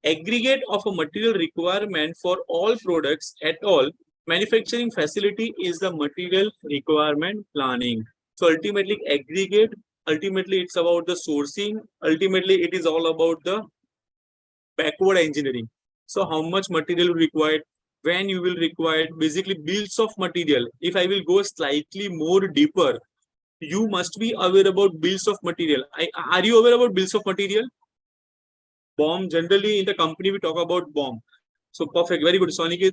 Aggregate of a material requirement for all products at all manufacturing facility is the material requirement planning. So ultimately aggregate, ultimately it's about the sourcing, ultimately it is all about the backward engineering. So how much material required, when you will require, basically bills of material. If I will go slightly more deeper, you must be aware about bills of material. Are you aware about bills of material? BOM, generally in the company we talk about BOM. So perfect, very good. Sonic is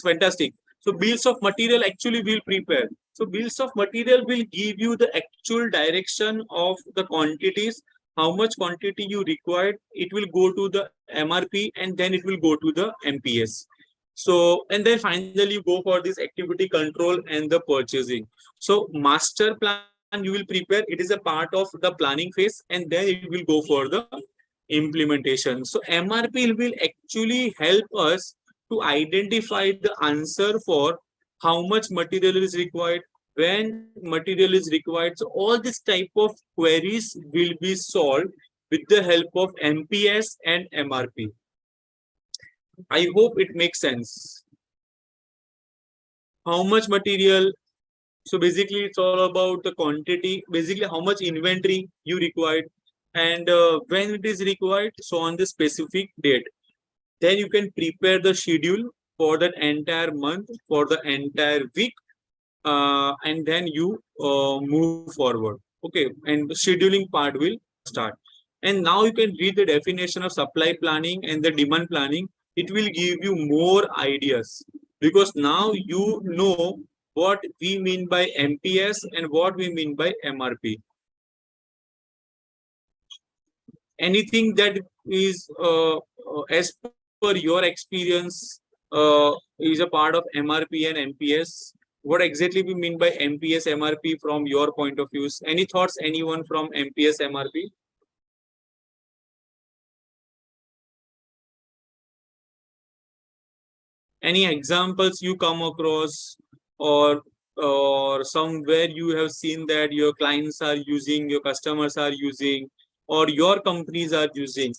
fantastic. So bills of material actually will prepare. So bills of material will give you the actual direction of the quantities, how much quantity you required. It will go to the MRP and then it will go to the MPS. So, and then finally you go for this activity control and the purchasing. So master plan you will prepare, it is a part of the planning phase, and then it will go for the implementation. So MRP will actually help us to identify the answer for how much material is required, when material is required. So all this type of queries will be solved with the help of MPS and MRP. I hope it makes sense. How much material? So basically, it's all about the quantity, basically how much inventory you required, and when it is required. So on the specific date, then you can prepare the schedule for that entire month, for the entire week, and then you move forward. Okay, and the scheduling part will start. And now you can read the definition of supply planning and the demand planning. It will give you more ideas, because now you know what we mean by MPS and what we mean by MRP. Anything that is as per your experience is a part of MRP and MPS? What exactly we mean by MPS MRP from your point of views? Any thoughts, anyone from MPS MRP? Any examples you come across, or somewhere you have seen that your clients are using, your customers are using, or your companies are using?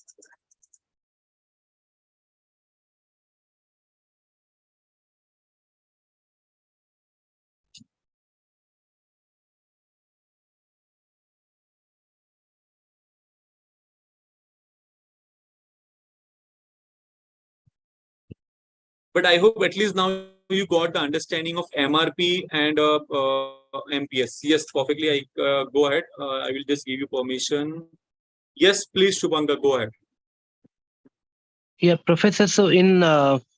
But I hope at least now you got the understanding of MRP and MPS. Yes, perfectly. I go ahead. I will just give you permission. Yes, please, Shubhankar, go ahead. Yeah, Professor. So in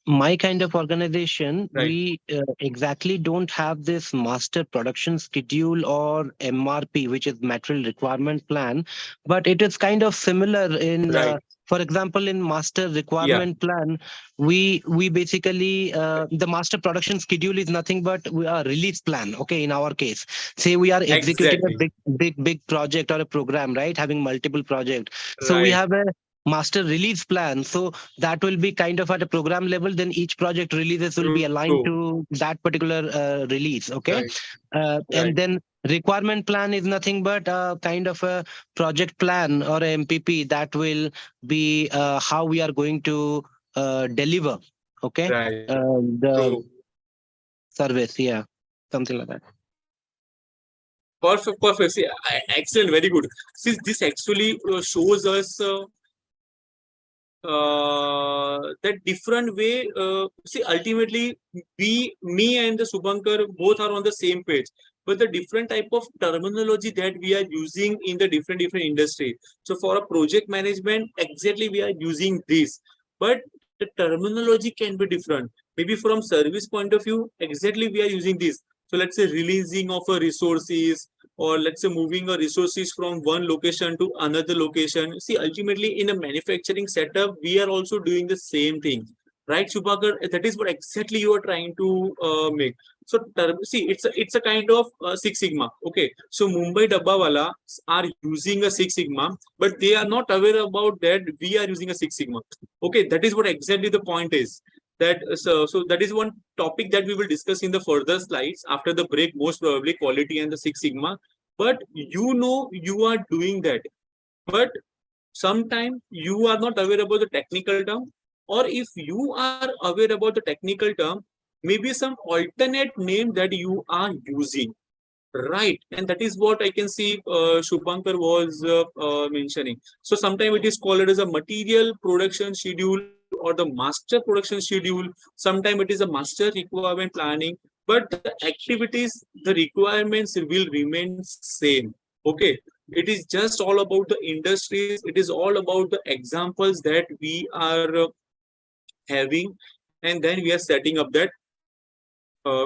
my kind of organization, Right, we exactly don't have this master production schedule or MRP, which is material requirement plan, but it is kind of similar in. right. For example, in master Yeah, requirement plan, we basically the master production schedule is nothing but a release plan. Okay, in our case, say we are executing a exactly. big project or a program, right? Having multiple projects, so we Right. have a master release plan. So that will be kind of at a program level, then each project releases will be True. aligned to that particular release. Okay. Right, And right, then requirement plan is nothing but kind of a project plan or a MPP that will be how we are going to deliver, okay, right. True. the service. Yeah, something like that. Perfect, perfect. See, excellent, very good. See, this actually shows us that different way. See, ultimately, me and the Subhankar both are on the same page, but the different type of terminology that we are using in the different industry. So, for a project management, exactly we are using this, but the terminology can be different. Maybe from service point of view, exactly we are using this. So, let's say releasing of a resources, or let's say moving a resources from one location to another location. See, ultimately in a manufacturing setup, we are also doing the same thing, right, Shubhakar? That is what exactly you are trying to make. So see, it's a kind of Six Sigma. Okay, so Mumbai Dabbawala are using a Six Sigma, but they are not aware about that we are using a Six Sigma. Okay, that is what exactly the point is. So that is one topic that we will discuss in the further slides after the break, most probably quality and the Six Sigma. But you are doing that, but sometimes you are not aware about the technical term, or if you are aware about the technical term, maybe some alternate name that you are using, right? And that is what I can see Shubhankar was mentioning. So sometimes it is called as a material production schedule or the master production schedule. Sometimes it is a master requirement planning, but the activities, the requirements will remain same. Okay, it is just all about the industries. It is all about the examples that we are having, and then we are setting up that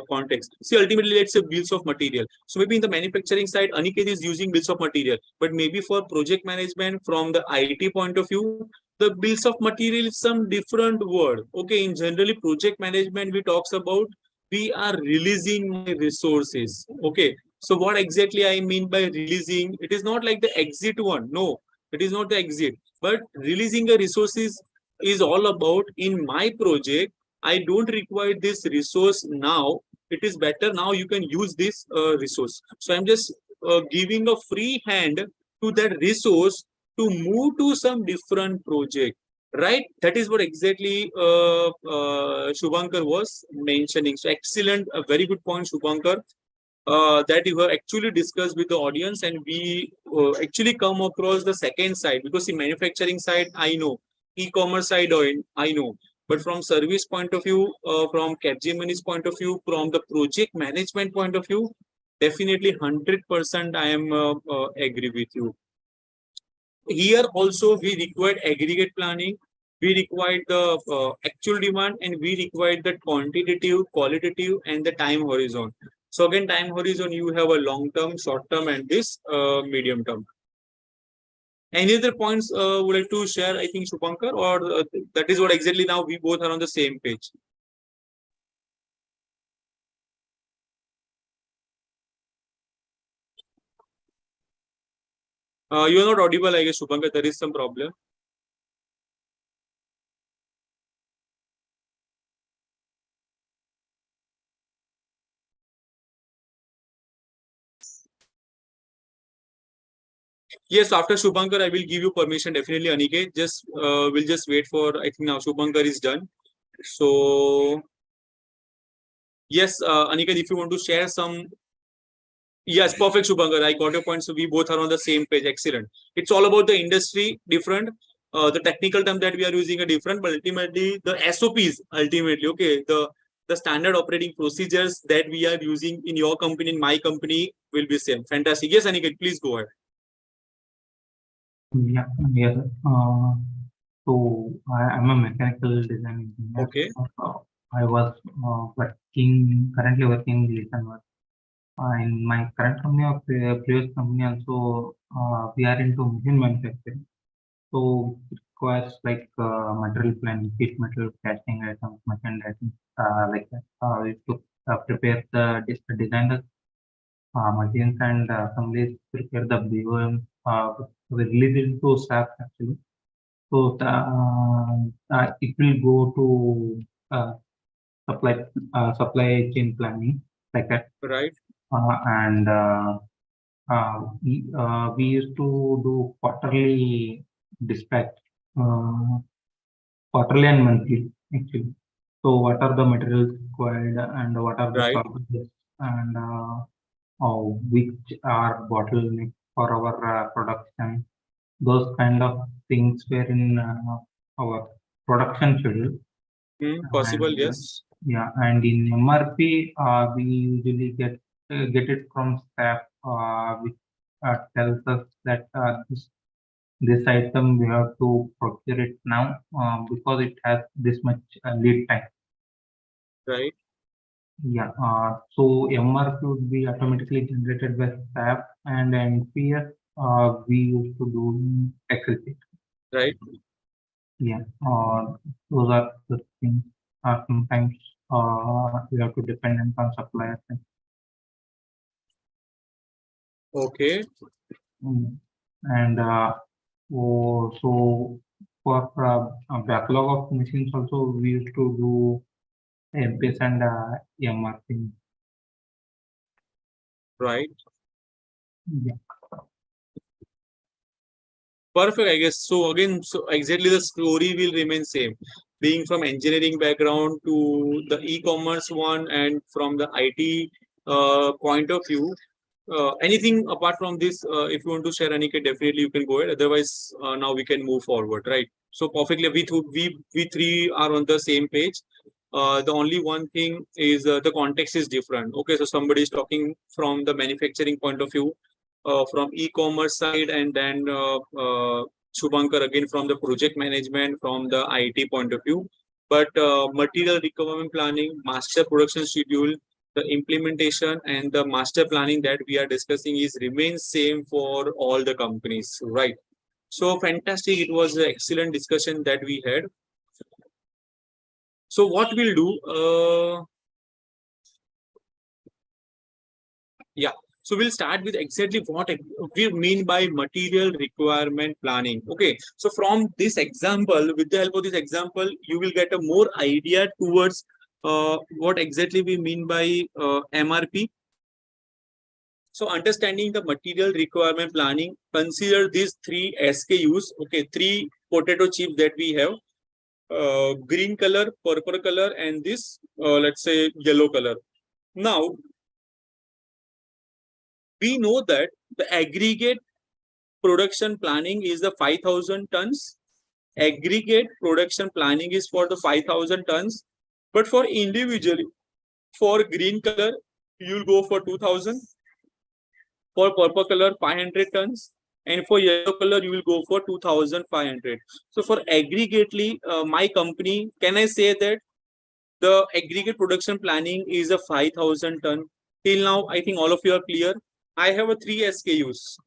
context. See, ultimately, let's say bills of material. So maybe in the manufacturing side, Aniket is using bills of material, but maybe for project management from the IT point of view, the bills of material is some different word. Okay, in generally project management, we talks about we are releasing my resources. Okay, so what exactly I mean by releasing? It is not like the exit one. No, it is not the exit, but releasing a resources is all about in my project. I don't require this resource now. It is better now you can use this resource. So I'm just giving a free hand to that resource to move to some different project. Right? That is what exactly Shubhankar was mentioning. So excellent, a very good point, Shubhankar. That you have actually discussed with the audience, and we actually come across the second side, because the manufacturing side I know, e-commerce side I know, but from service point of view, from Capgemini's point of view, from the project management point of view, definitely 100% I am agree with you. Here also we required aggregate planning, we required the actual demand, and we required the quantitative, qualitative, and the time horizon. So again, time horizon, you have a long term, short term, and this medium term. Any other points would like to share? I think Shupankar, or that is what exactly now we both are on the same page. You are not audible, I guess, Shupankar. There is some problem. Yes, after Shubhankar, I will give you permission. Definitely, Aniket. We'll just wait for. I think now Shubhankar is done. So yes, Aniket, if you want to share some. Yes, perfect, Shubhankar. I got your point. So we both are on the same page. Excellent. It's all about the industry different. The technical term that we are using are different, but ultimately the SOPs ultimately okay the standard operating procedures that we are using in your company, in my company will be same. Fantastic. Yes, Aniket, please go ahead. Yeah, yeah. So I'm a mechanical design engineer. Okay. I was currently working in Listen work. In my current company or previous company also, we are into machine manufacturing. So it requires like material planning, sheet metal, casting items, machine items, like that. We have to prepare design the machines and assemblies, prepare the BOM. We release it to SAP actually. So it will go to uh, supply supply chain planning like that. Right. And we used to do quarterly dispatch, uh, quarterly and monthly actually. So what are the materials required and what are the Right. shortages and which are bottlenecks for our production. Those kind of things were in our production schedule. Possible. And Yes. yeah, and in MRP, we usually get it from staff, which tells us that this item we have to procure it now because it has this much lead time. Right. Yeah, so MRP would be automatically generated by staff, and NPS we used to do Excel sheet. Right. Yeah, those are the things. Sometimes we have to depend on suppliers. Okay. And so for a backlog of machines also we used to do MPS and MRP. Right. Yeah. Perfect, I guess. So again, so exactly the story will remain same. Being from engineering background to the e-commerce one, and from the IT point of view. Anything apart from this, if you want to share, Aniket, definitely you can go ahead. Otherwise, now we can move forward, right? So perfectly, we three are on the same page. The only one thing is the context is different. Okay, so somebody is talking from the manufacturing point of view, from e-commerce side, and then Shubhankar again from the project management, from the IT point of view. But material requirement planning, master production schedule, the implementation and the master planning that we are discussing is remains same for all the companies, right? So fantastic. It was an excellent discussion that we had. So what we'll do, yeah. So we'll start with exactly what we mean by material requirement planning. Okay. So from this example, with the help of this example, you will get a more idea towards what exactly we mean by MRP. So understanding the material requirement planning, consider these three SKUs. Okay, three potato chips that we have: green color, purple color, and this let's say yellow color. Now we know that the aggregate production planning is the 5,000 tons. Aggregate production planning is for the 5,000 tons, but for individually, for green color, you'll go for 2,000. For purple color, 500 tons, and for yellow color, you will go for 2,500. So for aggregately, my company, can I say that the aggregate production planning is a 5,000 ton? Till now, I think all of you are clear. I have a three SKUs: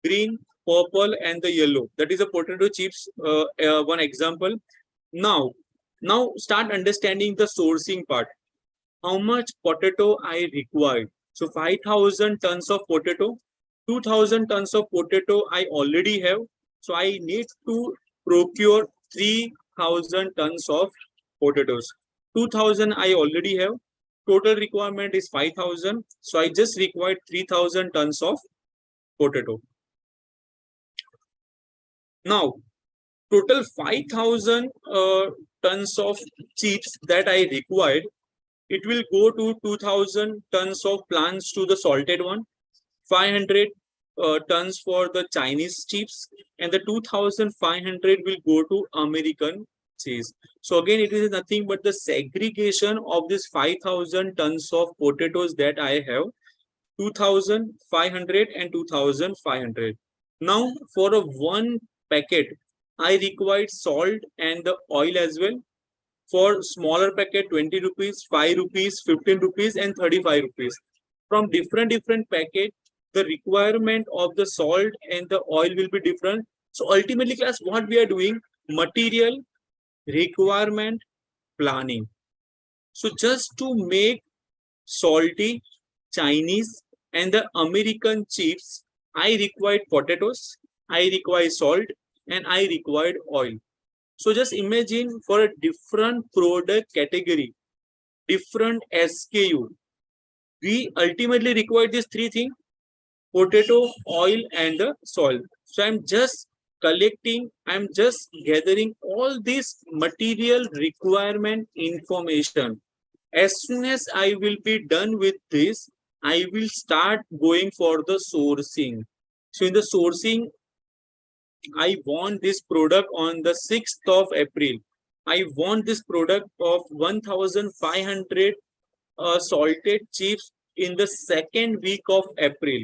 green, purple, and the yellow. That is a potato chips. One example. Now, now start understanding the sourcing part. How much potato I required? So 5,000 tons of potato, 2,000 tons of potato I already have. So I need to procure 3,000 tons of potatoes. 2,000 I already have. Total requirement is 5,000. So I just required 3,000 tons of potato. Now, total 5,000 tons of chips that I required, it will go to 2,000 tons of plants to the salted one, 500 tons for the Chinese chips, and the 2,500 will go to American cheese. So again, it is nothing but the segregation of this 5,000 tons of potatoes that I have, 2,500 and 2,500. Now, for a one packet, I required salt and the oil as well. For smaller packet, 20 rupees, 5 rupees, 15 rupees, and 35 rupees. From different packet, the requirement of the salt and the oil will be different. So ultimately, class, what we are doing, material requirement planning. So just to make salty Chinese and the American chips, I required potatoes, I required salt, and I required oil. So just imagine for a different product category, different SKU, we ultimately require these three things: potato, oil, and the soil. So I'm just collecting, I'm just gathering all this material requirement information. As soon as I will be done with this, I will start going for the sourcing. So in the sourcing, I want this product on the 6th of April. I want this product of 1,500 salted chips in the second week of April.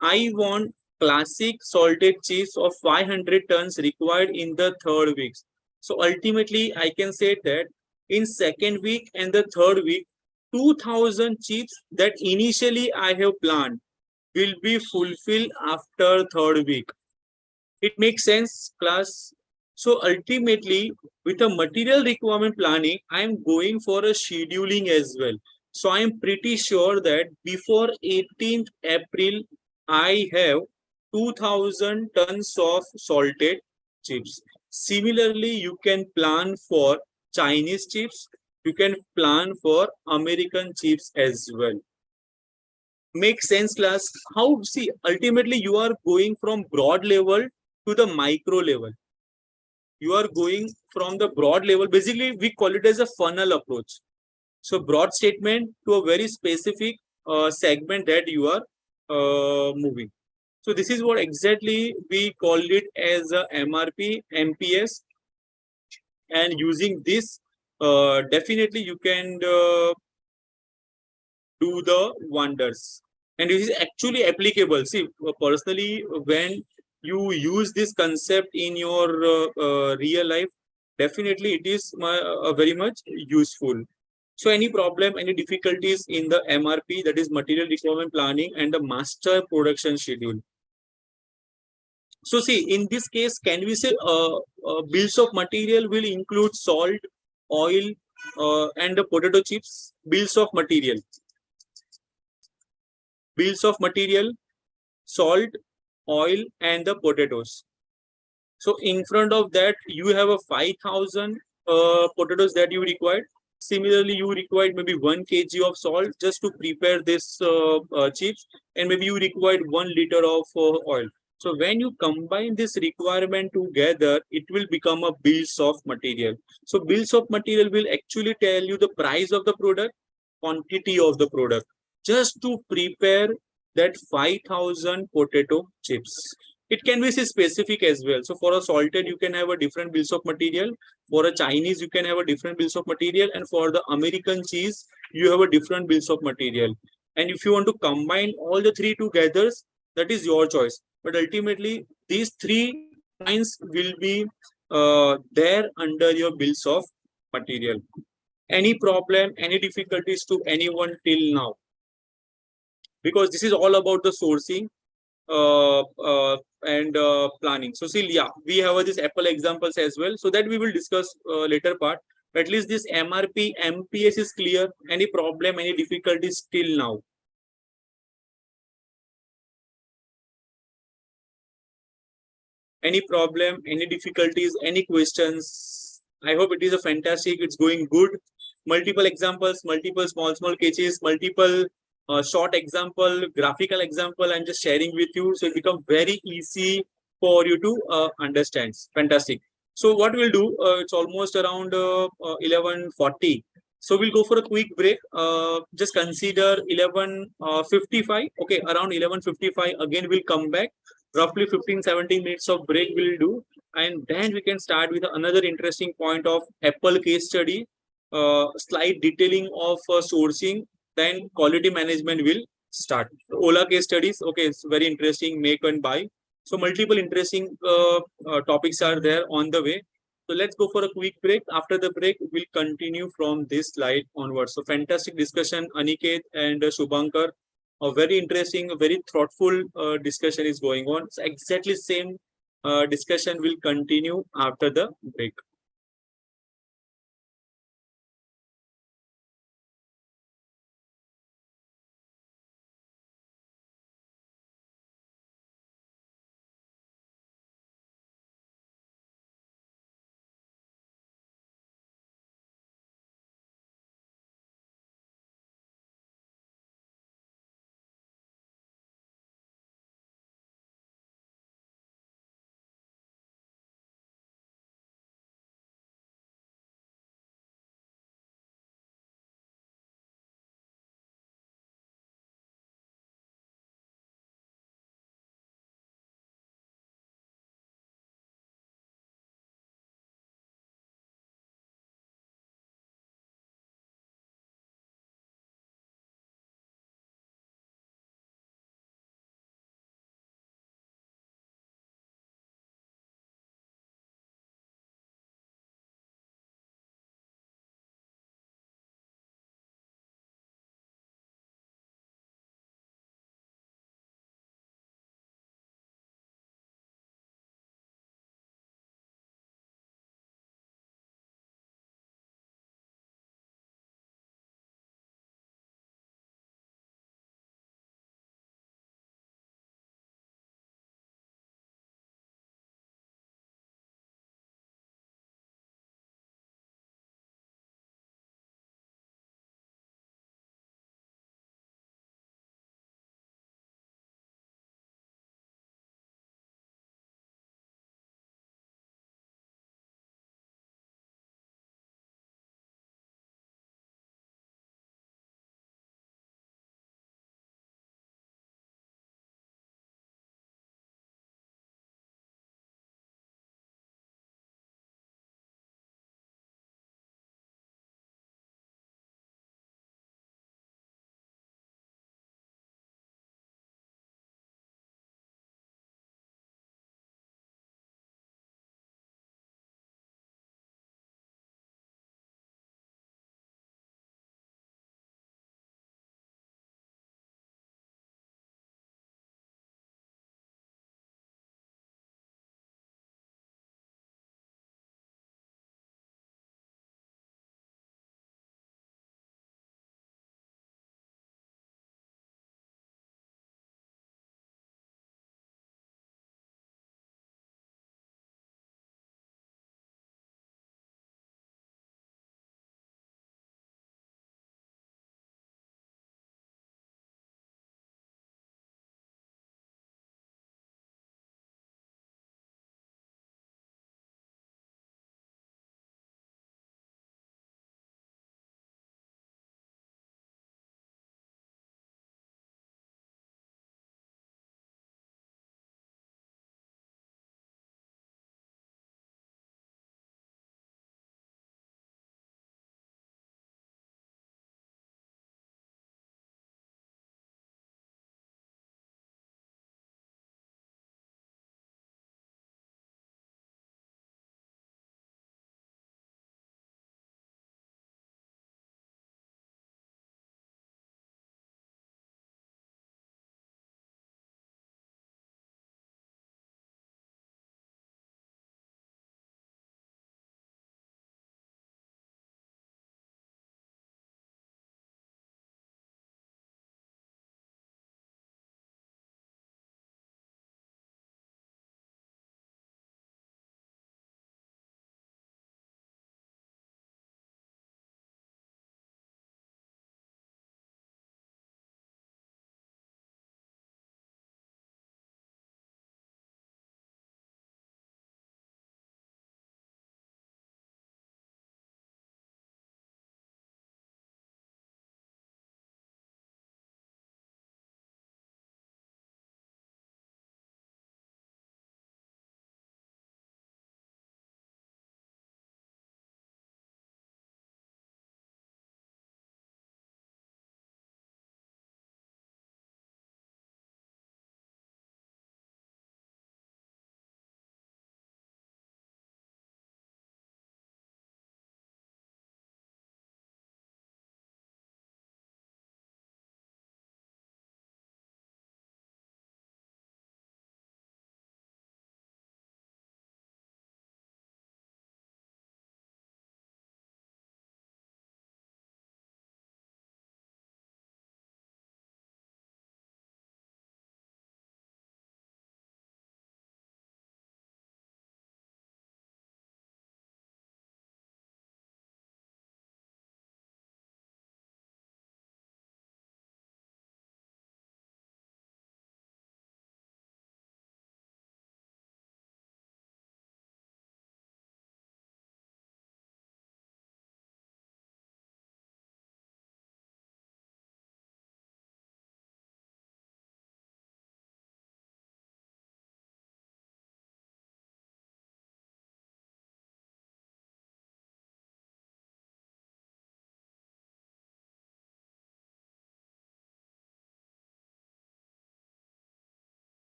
I want classic salted chips of 500 tons required in the third week. So ultimately, I can say that in second week and the third week, 2,000 chips that initially I have planned will be fulfilled after third week. It makes sense, class. So ultimately, with a material requirement planning, I am going for a scheduling as well. So I am pretty sure that before 18th April, I have 2,000 tons of salted chips. Similarly, you can plan for Chinese chips. You can plan for American chips as well. Make sense, class? How, see, ultimately you are going from broad level to the micro level. You are going from the broad level. Basically, we call it as a funnel approach. So broad statement to a very specific segment that you are moving. So this is what exactly we call it as a MRP, MPS. And using this, definitely you can do the wonders. And this is actually applicable. See, personally, when you use this concept in your real life, definitely it is very much useful. So any problem, any difficulties in the MRP, that is material requirement planning, and the master production schedule. So see, in this case, can we say bills of material will include salt, oil, and the potato chips? Bills of material. Bills of material, salt, oil, and the potatoes. So in front of that, you have a 5,000 potatoes that you required. Similarly, you required maybe 1 kg of salt just to prepare this chips, and maybe you required 1 liter of oil. So when you combine this requirement together, it will become a bills of material. So bills of material will actually tell you the price of the product, quantity of the product, just to prepare that 5,000 potato chips. It can be specific as well. So for a salted, you can have a different bills of material. For a Chinese, you can have a different bills of material. And for the American cheese, you have a different bills of material. And if you want to combine all the three together, that is your choice. But ultimately, these 3 points will be there under your bills of material. Any problem, any difficulties to anyone till now? Because this is all about the sourcing and planning. So see, yeah, we have this Apple examples as well. So that we will discuss later part. At least this MRP, MPS is clear. Any problem, any difficulties till now? Any problem, any difficulties, any questions? I hope it is a fantastic. It's going good. Multiple examples, multiple small cases, multiple short example, graphical example. I'm just sharing with you. So it becomes very easy for you to understand. Fantastic. So what we'll do, it's almost around 11:40. So we'll go for a quick break. Just consider 11:55. Okay, around 11:55 again we'll come back. Roughly 15-17 minutes of break we'll do, and then we can start with another interesting point of Apple case study, slight detailing of sourcing, then quality management will start. Ola case studies, okay, it's very interesting, make and buy. So multiple interesting topics are there on the way. So let's go for a quick break. After the break, we'll continue from this slide onwards. So fantastic discussion, Aniket and Shubhankar. A very interesting, a very thoughtful discussion is going on. So exactly same discussion will continue after the break.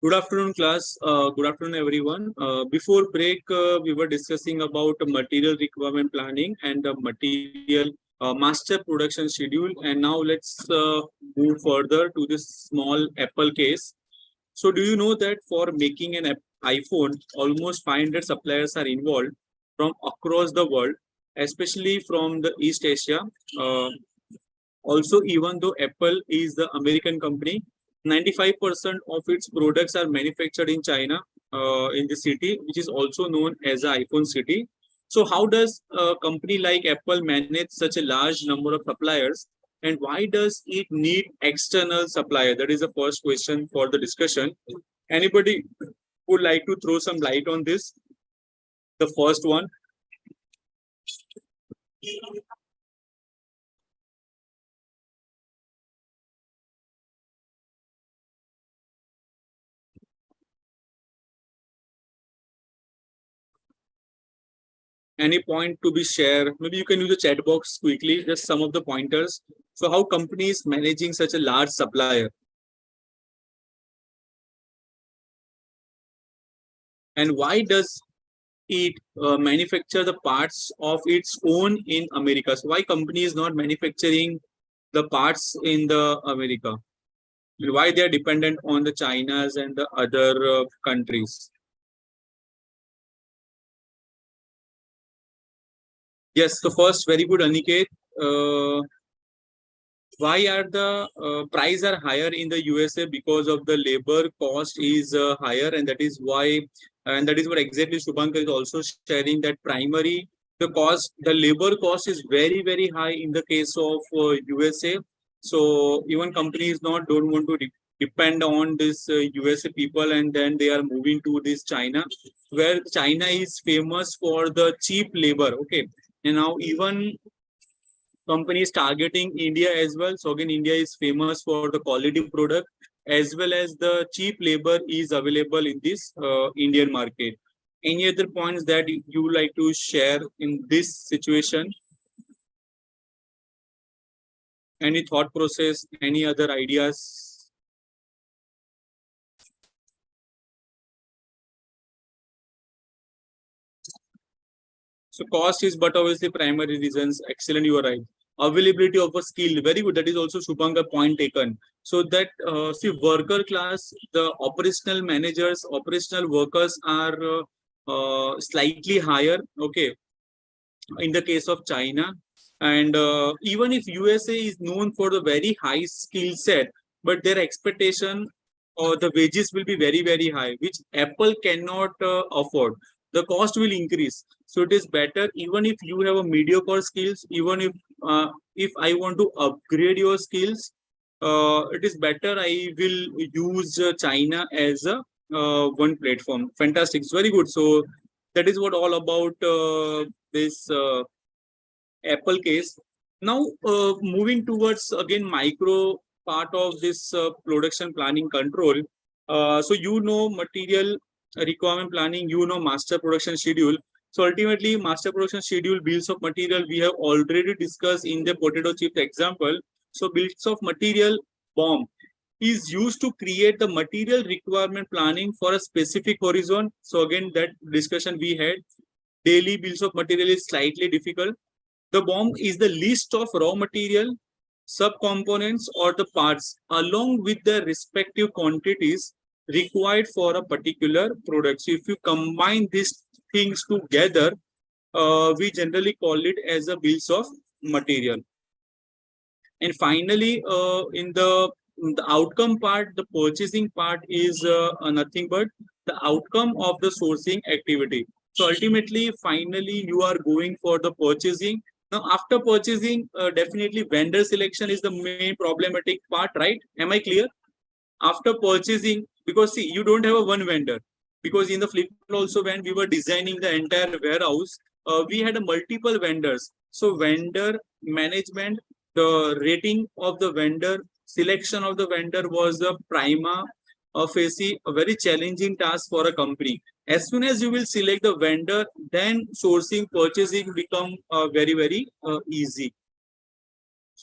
Good afternoon, class. Good afternoon, everyone. Before break, we were discussing about material requirement planning and the material master production schedule. And now let's move further to this small Apple case. So, do you know that for making an iPhone, almost 500 suppliers are involved from across the world, especially from the East Asia. Uh, Also, even though Apple is the American company, 95% of its products are manufactured in China, in the city, which is also known as the iPhone city. So, how does a company like Apple manage such a large number of suppliers, and why does it need external supplier? That is the first question for the discussion. Anybody would like to throw some light on this? The first one. Any point to be shared? Maybe you can use the chat box quickly, just some of the pointers. So how companies managing such a large supplier? And why does it manufacture the parts of its own in America? So why company is not manufacturing the parts in the America? And why they are dependent on the Chinas and the other countries? Yes, so first, very good, Aniket. Why are the price are higher in the USA? Because of the labor cost is higher, and that is why, and that is what exactly Shubhankar is also sharing, that primary the cost, the labor cost is very high in the case of USA. So even companies not don't want to depend on this USA people, and then they are moving to this China, where China is famous for the cheap labor. Okay, and now even companies targeting India as well. So again, India is famous for the quality product as well as the cheap labor is available in this Indian market. Any other points that you would like to share in this situation? Any thought process? Any other ideas? So cost is but obviously primary reasons. Excellent, you are right. Availability of a skill, very good. That is also Shubhankar point taken. So that see worker class, the operational managers, operational workers are slightly higher. Okay, in the case of China, and even if USA is known for the very high skill set, but their expectation or the wages will be very high, which Apple cannot afford. The cost will increase. So it is better even if you have a mediocre skills, even if I want to upgrade your skills, it is better I will use China as a one platform. Fantastic, it's very good. So that is what all about this Apple case. Now, moving towards again micro part of this production planning control. So you know material requirement planning, you know master production schedule. So ultimately, master production schedule, bills of material, we have already discussed in the potato chip example. So bills of material BOM is used to create the material requirement planning for a specific horizon. So again, that discussion we had, daily bills of material is slightly difficult. The BOM is the list of raw material, subcomponents or the parts along with the respective quantities required for a particular product. So if you combine these things together, we generally call it as a bills of material. And finally, in the outcome part, the purchasing part is nothing but the outcome of the sourcing activity. So ultimately, finally, you are going for the purchasing. Now, after purchasing, definitely vendor selection is the main problematic part, right? Am I clear? After purchasing, because see, you don't have a one vendor, because in the Flipkart also when we were designing the entire warehouse, we had a multiple vendors. So vendor management, the rating of the vendor, selection of the vendor was a prima facie a very challenging task for a company. As soon as you will select the vendor, then sourcing purchasing become very easy.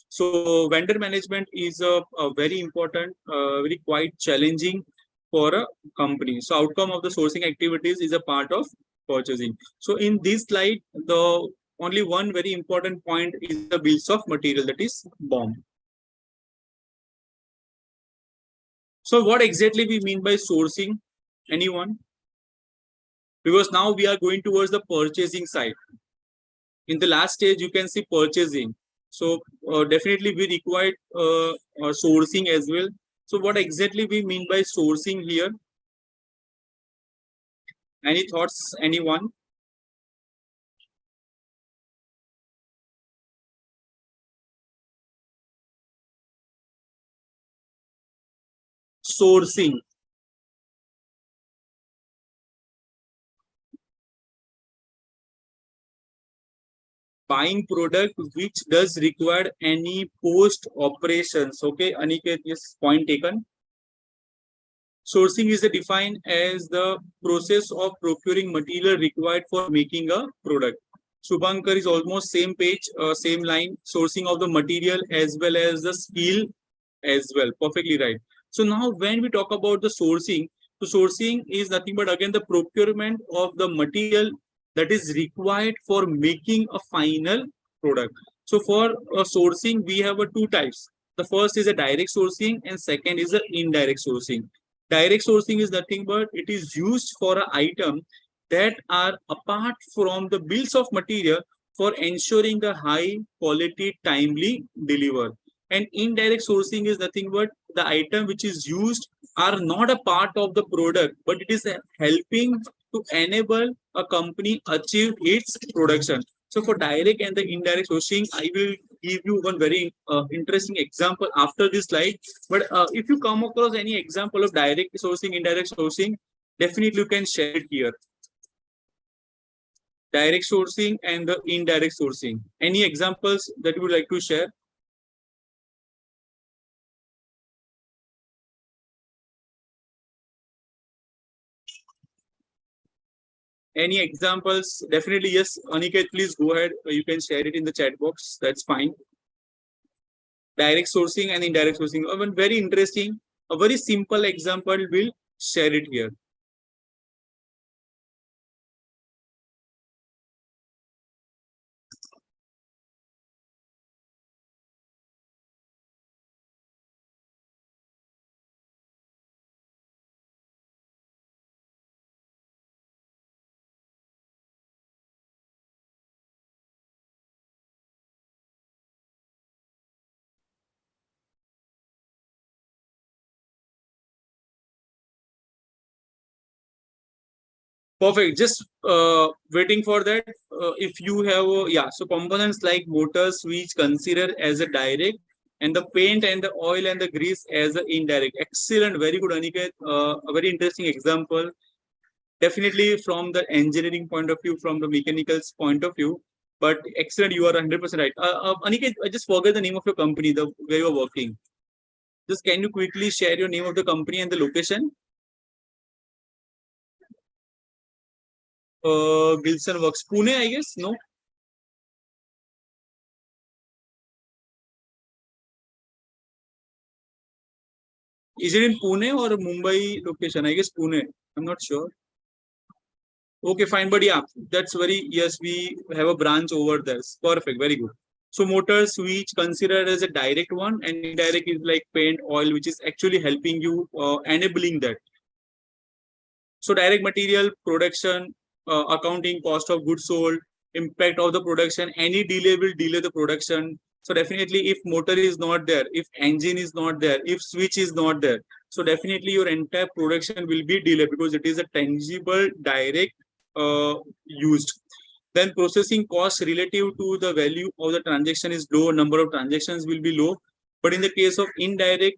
So vendor management is a very important, very quite challenging. for a company. So outcome of the sourcing activities is a part of purchasing. So in this slide, the only one very important point is the bills of material, that is BOM. So what exactly we mean by sourcing? Anyone? Because now we are going towards the purchasing side. In the last stage, you can see purchasing. So definitely we require sourcing as well. So what exactly we mean by sourcing here? Any thoughts, anyone? Sourcing. Buying product which does require any post operations. Okay, Aniket, yes, point taken. Sourcing is defined as the process of procuring material required for making a product. Subhankar is almost same page, same line. Sourcing of the material as well as the skill as well. Perfectly right. So now when we talk about the sourcing, so sourcing is nothing but again the procurement of the material that is required for making a final product. So for sourcing, we have two types. The first is a direct sourcing and second is a indirect sourcing. Direct sourcing is nothing but it is used for an item that are apart from the bills of material for ensuring the high quality timely deliver. And indirect sourcing is nothing but the item which is used are not a part of the product, but it is helping to enable a company achieve its production. So for direct and the indirect sourcing, I will give you one very interesting example after this slide. But if you come across any example of direct sourcing, indirect sourcing, definitely you can share it here. Direct sourcing and the indirect sourcing. Any examples that you would like to share? Any examples? Definitely yes. Aniket, please go ahead. You can share it in the chat box. That's fine. Direct sourcing and indirect sourcing. One very interesting, a very simple example. We'll share it here. Perfect. Just waiting for that. If you have, yeah, so components like motors, which consider as a direct, and the paint and the oil and the grease as an indirect. Excellent. Very good, Aniket. A very interesting example. Definitely from the engineering point of view, from the mechanicals point of view. But excellent. You are 100% right. Aniket, I just forget the name of your company, the where you are working. Just can you quickly share your name of the company and the location? Gilson Works, Pune, I guess. No. Is it in Pune or Mumbai location? I guess Pune. I'm not sure. Okay, fine. But yeah, that's very, yes, we have a branch over there. Perfect. Very good. So motors, which considered as a direct one, and indirect is like paint, oil, which is actually helping you enabling that. So direct material production, accounting, cost of goods sold, impact of the production, any delay will delay the production. So definitely if motor is not there, if engine is not there, if switch is not there, so definitely your entire production will be delayed because it is a tangible direct used. Then processing cost relative to the value of the transaction is low, number of transactions will be low. But in the case of indirect,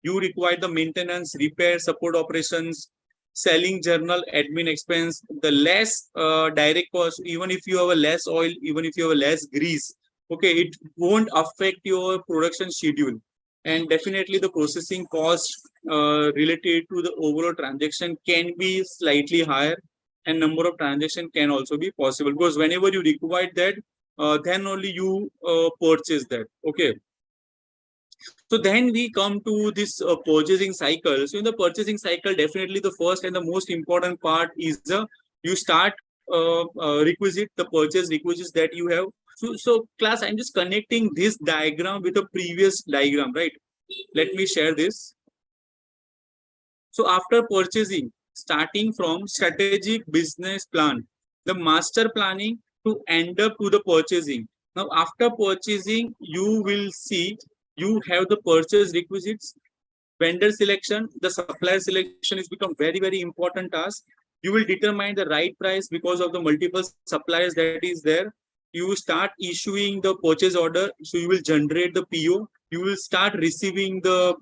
you require the maintenance, repair, support operations, selling journal, admin expense, the less direct cost, even if you have a less oil, even if you have a less grease, okay, it won't affect your production schedule. And definitely the processing cost related to the overall transaction can be slightly higher, and number of transaction can also be possible because whenever you require that, then only you purchase that. Okay. So then we come to this purchasing cycle. So in the purchasing cycle, definitely the first and the most important part is you start requisite, the purchase requisites that you have. So class, I'm just connecting this diagram with a previous diagram, right? Let me share this. So after purchasing, starting from strategic business plan, the master planning to end up to the purchasing. Now after purchasing, you will see you have the purchase requisites, vendor selection, the supplier selection is become very important task. You will determine the right price because of the multiple suppliers that is there. You start issuing the purchase order, so you will generate the PO. You will start receiving the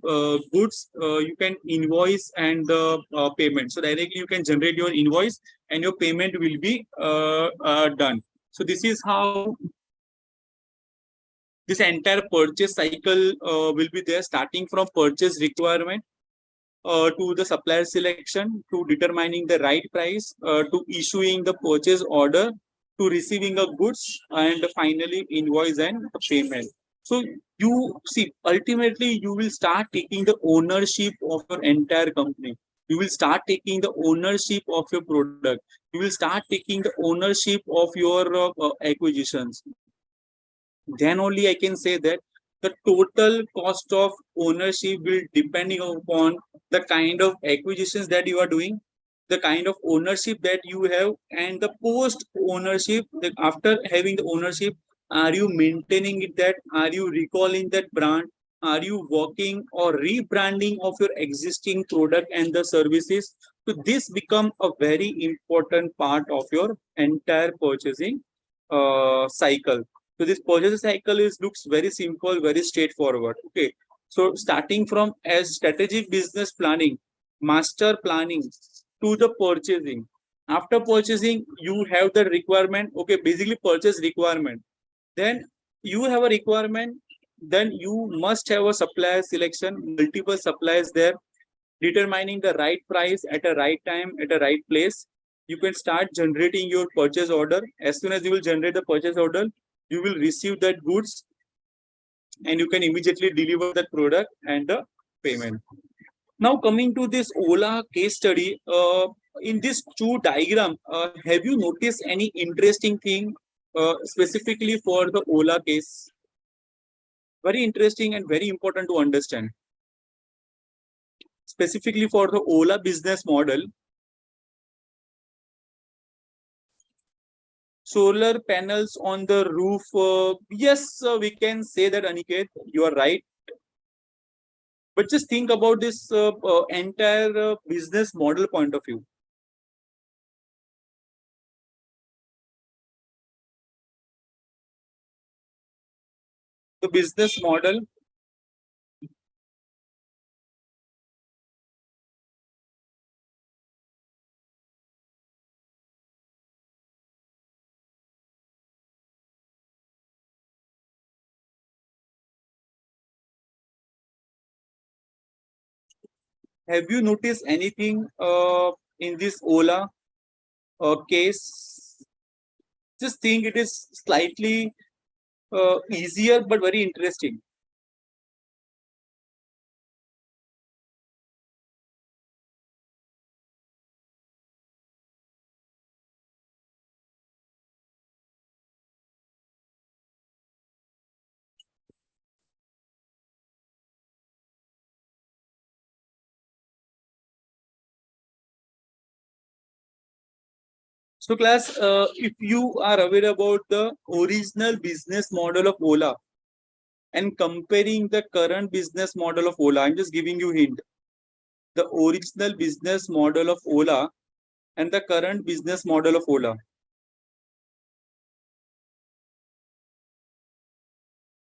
goods. You can invoice and the payment. So directly you can generate your invoice and your payment will be done. So this is how this entire purchase cycle will be there, starting from purchase requirement to the supplier selection, to determining the right price, to issuing the purchase order, to receiving of goods, and finally invoice and payment. So you see, ultimately you will start taking the ownership of your entire company. You will start taking the ownership of your product. You will start taking the ownership of your acquisitions. Then only I can say that the total cost of ownership will depending upon the kind of acquisitions that you are doing, the kind of ownership that you have, and the post ownership. That after having the ownership, are you maintaining it? That are you recalling that brand? Are you working or rebranding of your existing product and the services? So this become a very important part of your entire purchasing cycle. So this purchase cycle is looks very simple, very straightforward. Okay. So starting from as strategic business planning, master planning to the purchasing. After purchasing, you have the requirement. Okay, basically purchase requirement. Then you have a requirement. Then you must have a supplier selection, multiple suppliers there, determining the right price at a right time, at a right place. You can start generating your purchase order. As soon as you will generate the purchase order, you will receive that goods and you can immediately deliver that product and the payment. Now coming to this Ola case study, in this two diagram, have you noticed any interesting thing specifically for the Ola case? Very interesting and very important to understand. Specifically for the Ola business model, solar panels on the roof. Yes, we can say that, Aniket, you are right. But just think about this entire business model point of view. The business model. Have you noticed anything in this Ola case? Just think it is slightly easier but very interesting. So class, if you are aware about the original business model of Ola and comparing the current business model of Ola, I'm just giving you hint. The original business model of Ola and the current business model of Ola.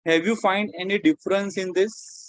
Have you find any difference in this?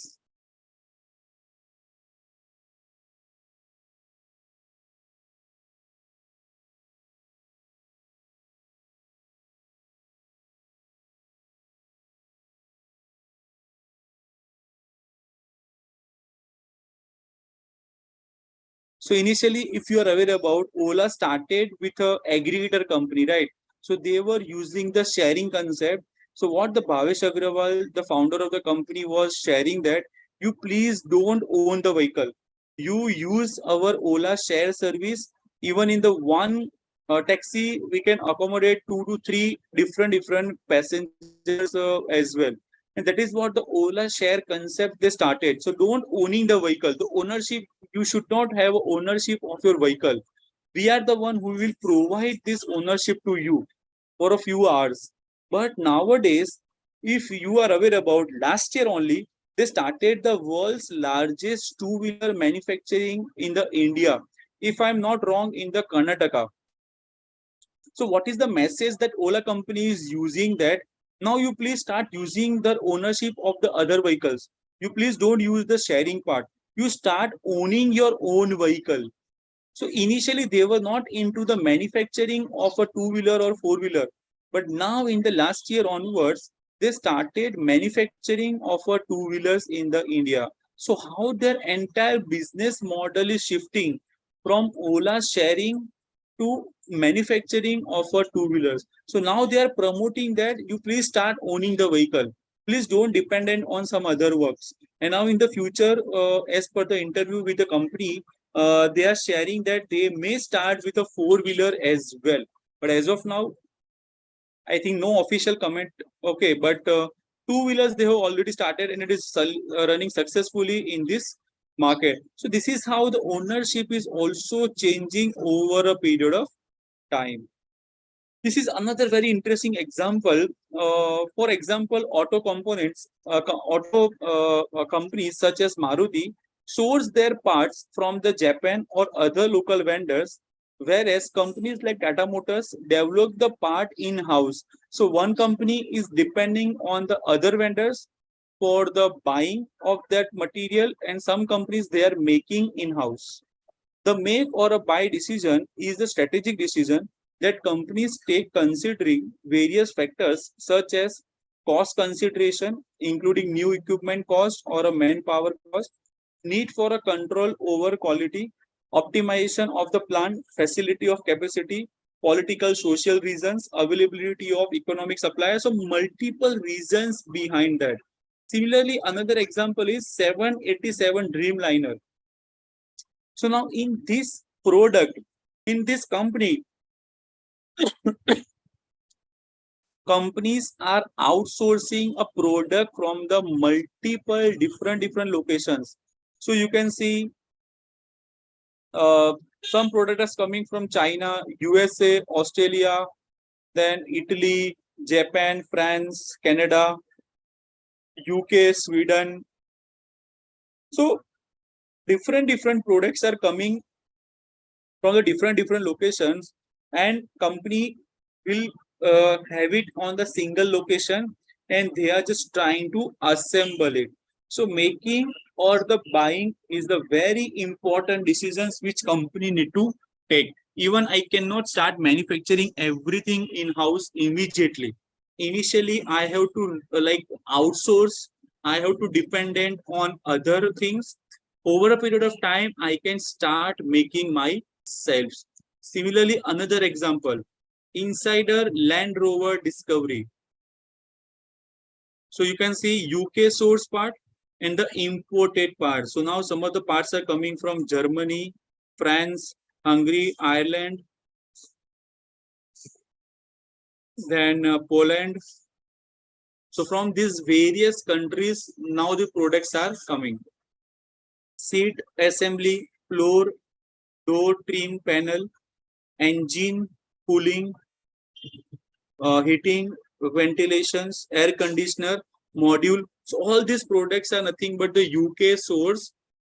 So initially, if you are aware about, Ola started with a aggregator company, right? So they were using the sharing concept. So what the Bhavesh Agrawal, the founder of the company, was sharing that you please don't own the vehicle. You use our Ola share service. Even in the one taxi, we can accommodate 2 to 3 different passengers as well. And that is what the Ola share concept they started. So don't owning the vehicle. The ownership, you should not have ownership of your vehicle. We are the one who will provide this ownership to you for a few hours. But nowadays, if you are aware about, last year only, they started the world's largest two-wheeler manufacturing in the India. If I'm not wrong, in the Karnataka. So what is the message that Ola company is using, that now you please start using the ownership of the other vehicles. You please don't use the sharing part. You start owning your own vehicle. So initially they were not into the manufacturing of a two-wheeler or four-wheeler, but now in the last year onwards, they started manufacturing of a two-wheelers in the India. So how their entire business model is shifting from Ola sharing to manufacturing of a two-wheelers. So now they are promoting that you please start owning the vehicle. Please don't dependent on some other works. And now in the future, as per the interview with the company, they are sharing that they may start with a four-wheeler as well. But as of now, I think no official comment. Okay, but two-wheelers they have already started and it is running successfully in this market. So this is how the ownership is also changing over a period of time. This is another very interesting example. For example, auto components, auto companies such as Maruti source their parts from the Japan or other local vendors, whereas companies like Tata Motors develop the part in-house. So one company is depending on the other vendors for the buying of that material, and some companies they are making in-house. The make or a buy decision is the strategic decision that companies take considering various factors such as cost consideration, including new equipment cost or a manpower cost, need for a control over quality, optimization of the plant, facility of capacity, political, social reasons, availability of economic suppliers. So multiple reasons behind that. Similarly, another example is 787 Dreamliner. So now in this product, in this company, companies are outsourcing a product from the multiple different locations. So you can see some products coming from China, USA, Australia, then Italy, Japan, France, Canada, UK, Sweden. So different products are coming from the different locations, and company will have it on the single location, and they are just trying to assemble it. So making or the buying is the very important decisions which company need to take. Even I cannot start manufacturing everything in house immediately. Initially I have to like outsource, I have to dependent on other things. Over a period of time I can start making myself. Similarly, another example, Insider Land Rover Discovery. So you can see UK source part and the imported part. So now some of the parts are coming from Germany, France, Hungary, Ireland, then Poland. So from these various countries, now the products are coming. Seat assembly, floor, door trim panel, engine, cooling, heating, ventilations, air conditioner, module. So all these products are nothing but the UK source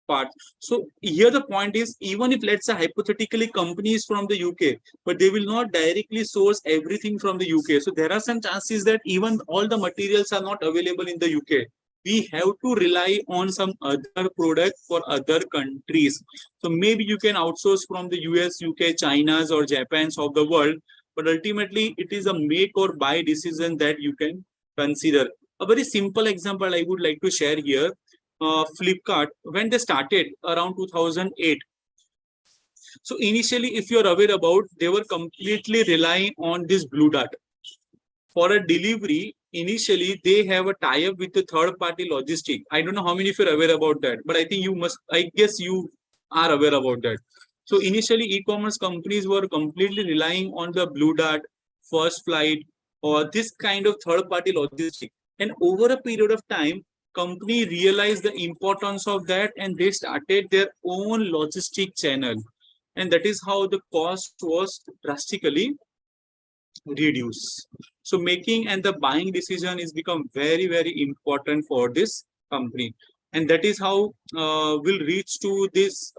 part. So here the point is, even if let's say hypothetically companies from the UK, but they will not directly source everything from the UK. So there are some chances that even all the materials are not available in the UK. We have to rely on some other product for other countries. So maybe you can outsource from the US, UK, China's or Japan's of the world, but ultimately it is a make or buy decision that you can consider. A very simple example I would like to share here. Flipkart, when they started around 2008. So initially, if you're aware about, they were completely relying on this Blue Dart. For a delivery, initially they have a tie-up with the third-party logistic. I don't know how many of you are aware about that, but I think you must. I guess you are aware about that. So initially, e-commerce companies were completely relying on the Blue Dart, First Flight, or this kind of third-party logistic. And over a period of time, company realized the importance of that, and they started their own logistic channel. And that is how the cost was drastically reduce. So making and the buying decision is become very, very important for this company. And that is how we'll reach to this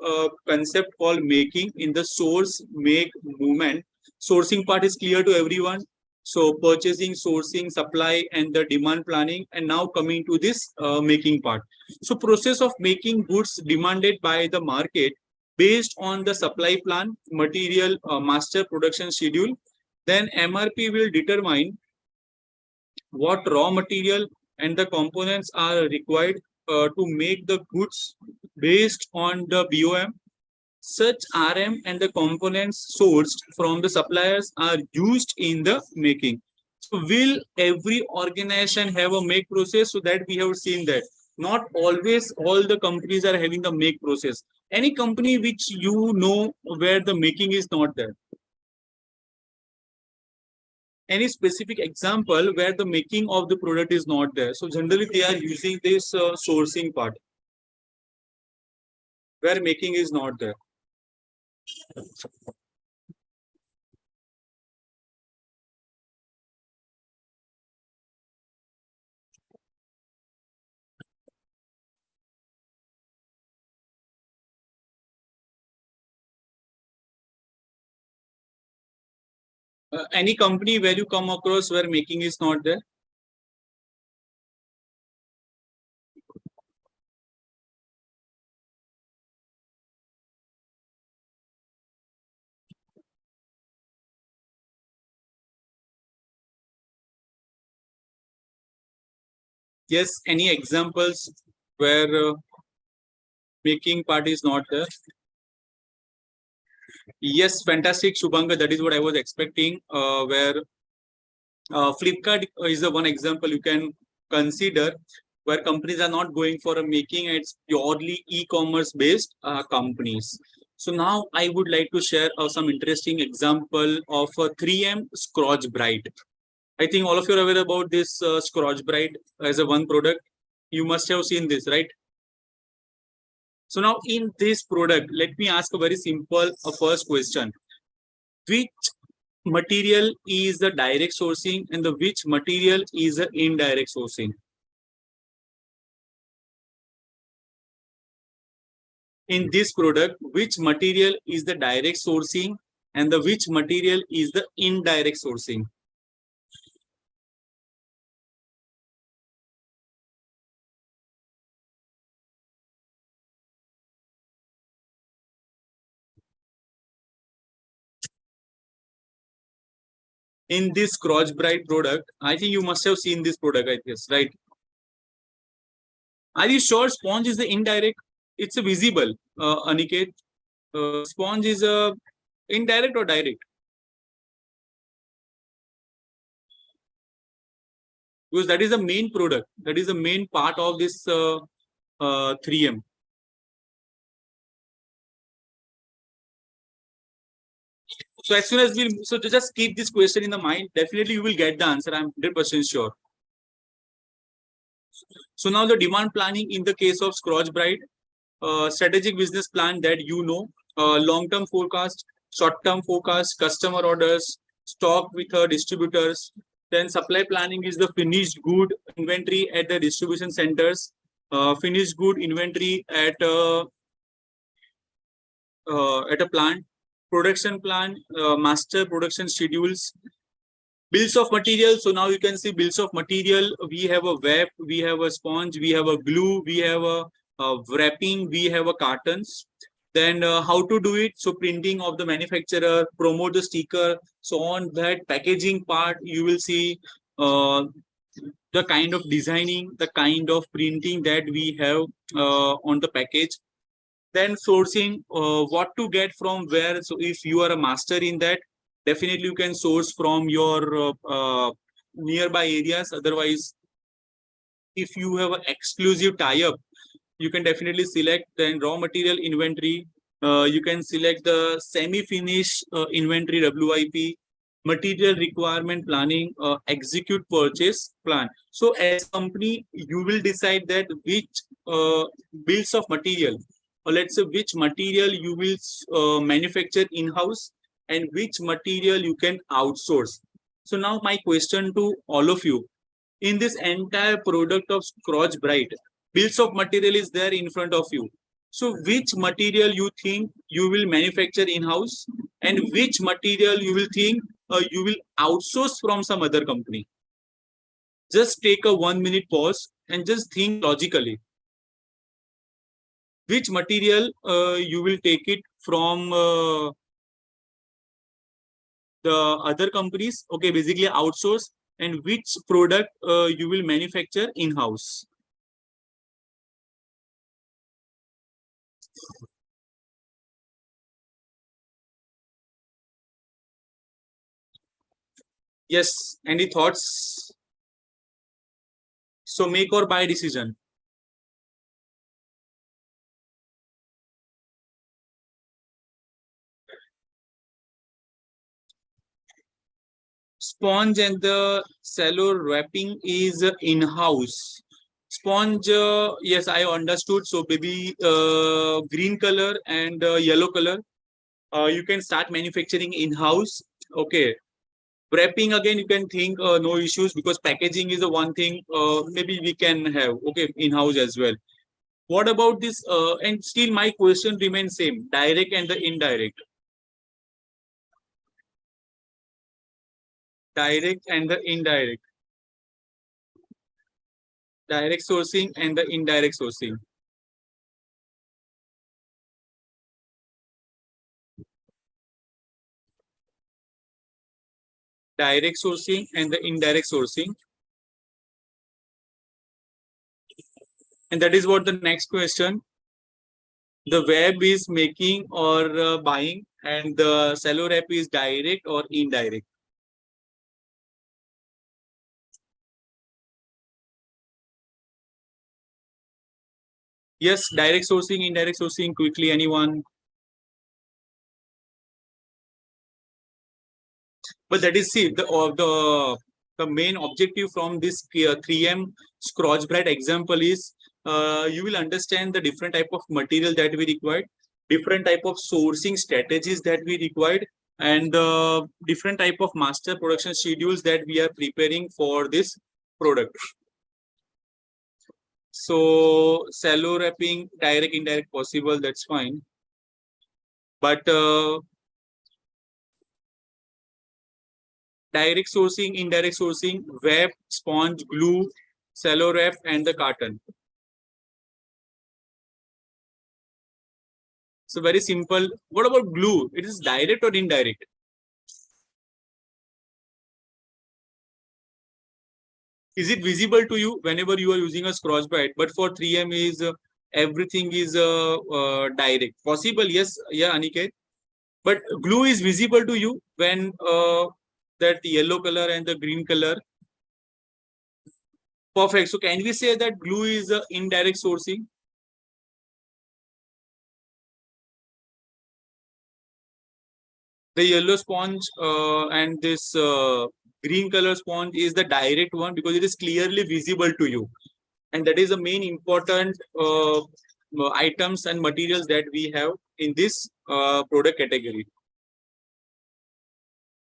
concept called making in the source make movement. Sourcing part is clear to everyone. So purchasing, sourcing, supply, and the demand planning. And now coming to this making part. So process of making goods demanded by the market based on the supply plan, material, master production schedule. Then MRP will determine what raw material and the components are required to make the goods based on the BOM. Such RM and the components sourced from the suppliers are used in the making. So will every organization have a make process? So that we have seen that not always all the companies are having the make process. Any company which you know where the making is not there. Any specific example where the making of the product is not there. So generally they are using this sourcing part where making is not there. Any company where you come across where making is not there? Yes, any examples where making part is not there? Yes, fantastic, Shubhanga. That is what I was expecting. Where Flipkart is the one example you can consider where companies are not going for a making, it's purely e-commerce based companies. So now I would like to share some interesting example of 3M Scotch Brite. I think all of you are aware about this Scotch Brite as a one product. You must have seen this, right? So now in this product, let me ask a very simple first question. Which material is the direct sourcing and the which material is the indirect sourcing? In this product, which material is the direct sourcing and the which material is the indirect sourcing? In this Scotch Brite product, I think you must have seen this product, I guess, right? Are you sure sponge is the indirect? It's a visible, Aniket. Sponge is a indirect or direct? Because that is the main product. That is the main part of this 3M. So as soon as so to just keep this question in the mind, definitely you will get the answer. I'm 100% sure. So now the demand planning in the case of Scotch Brite, strategic business plan that you know, long-term forecast, short-term forecast, customer orders, stock with distributors. Then supply planning is the finished good inventory at the distribution centers, finished good inventory at a plant, production plan, master production schedules, bills of material. So now you can see bills of material. We have a web, we have a sponge, we have a glue, we have a wrapping, we have a cartons. Then how to do it? So printing of the manufacturer, promote the sticker. So on that packaging part, you will see the kind of designing, the kind of printing that we have on the package. Then sourcing, what to get from where. So if you are a master in that, definitely you can source from your nearby areas. Otherwise, if you have an exclusive tie-up, you can definitely select then raw material inventory. You can select the semi-finished inventory WIP, material requirement planning, execute purchase plan. So as a company, you will decide that which bills of material, or let's say which material you will manufacture in-house and which material you can outsource. So now my question to all of you, in this entire product of Scotch Bright, bills of material is there in front of you. So which material you think you will manufacture in-house and which material you will think you will outsource from some other company? Just take a 1 minute pause and just think logically. Which material you will take it from the other companies, okay, basically outsource, and which product you will manufacture in-house. Yes, any thoughts? So make or buy decision. Sponge and the cello wrapping is in-house. Sponge, yes, I understood. So maybe green color and yellow color. You can start manufacturing in-house. Okay. Wrapping again, you can think no issues because packaging is the one thing maybe we can have, okay, in-house as well. What about this? And still my question remains same, direct and the indirect. Direct and the indirect. Direct sourcing and the indirect sourcing. Direct sourcing and the indirect sourcing. And that is what the next question. The web is making or buying, and the cello wrap is direct or indirect. Yes, direct sourcing, indirect sourcing, quickly, anyone? But that is, see, the main objective from this 3M Scotch Bright example is you will understand the different type of material that we required, different type of sourcing strategies that we required, and different type of master production schedules that we are preparing for this product. So cello wrapping, direct, indirect possible, that's fine. But direct sourcing, indirect sourcing, web, sponge, glue, cello wrap, and the carton. So very simple. What about glue? It is direct or indirect? Is it visible to you whenever you are using a Scotch Brite? But for 3M is everything is direct. Possible, yes, yeah, Aniket. But glue is visible to you when that yellow color and the green color. Perfect. So can we say that glue is indirect sourcing? The yellow sponge and this green color sponge is the direct one because it is clearly visible to you. And that is the main important items and materials that we have in this product category.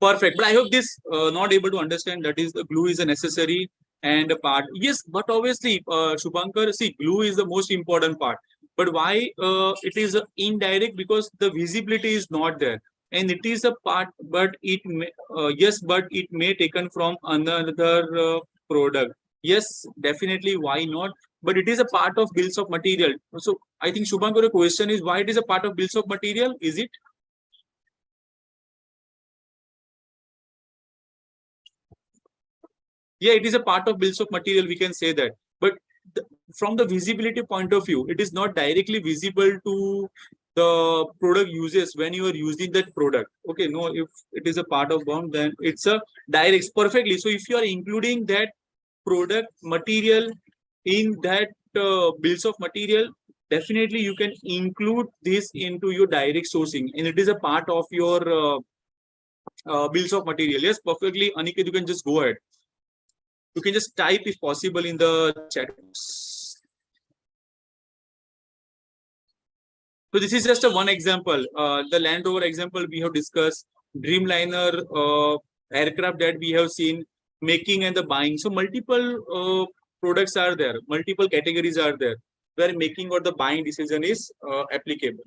Perfect. But I hope this not able to understand that is the glue is a necessary and a part. Yes, but obviously, Shubhankar, see, glue is the most important part. But why it is indirect? Because the visibility is not there. And it is a part, but it may, yes, but it may taken from another product. Yes, definitely. Why not? But it is a part of bills of material. So I think Shubhankar, the question is why it is a part of bills of material? Is it? Yeah, it is a part of bills of material, we can say that. But from the visibility point of view, it is not directly visible to the product uses when you are using that product. Okay, no, if it is a part of bound, then it's a direct perfectly. So if you are including that product material in that bills of material, definitely you can include this into your direct sourcing, and it is a part of your bills of material. Yes, perfectly, Aniket, you can just go ahead. You can just type if possible in the chat box. So this is just a one example. The Land Rover example we have discussed, Dreamliner aircraft that we have seen, making and the buying. So multiple products are there, multiple categories are there where making or the buying decision is applicable.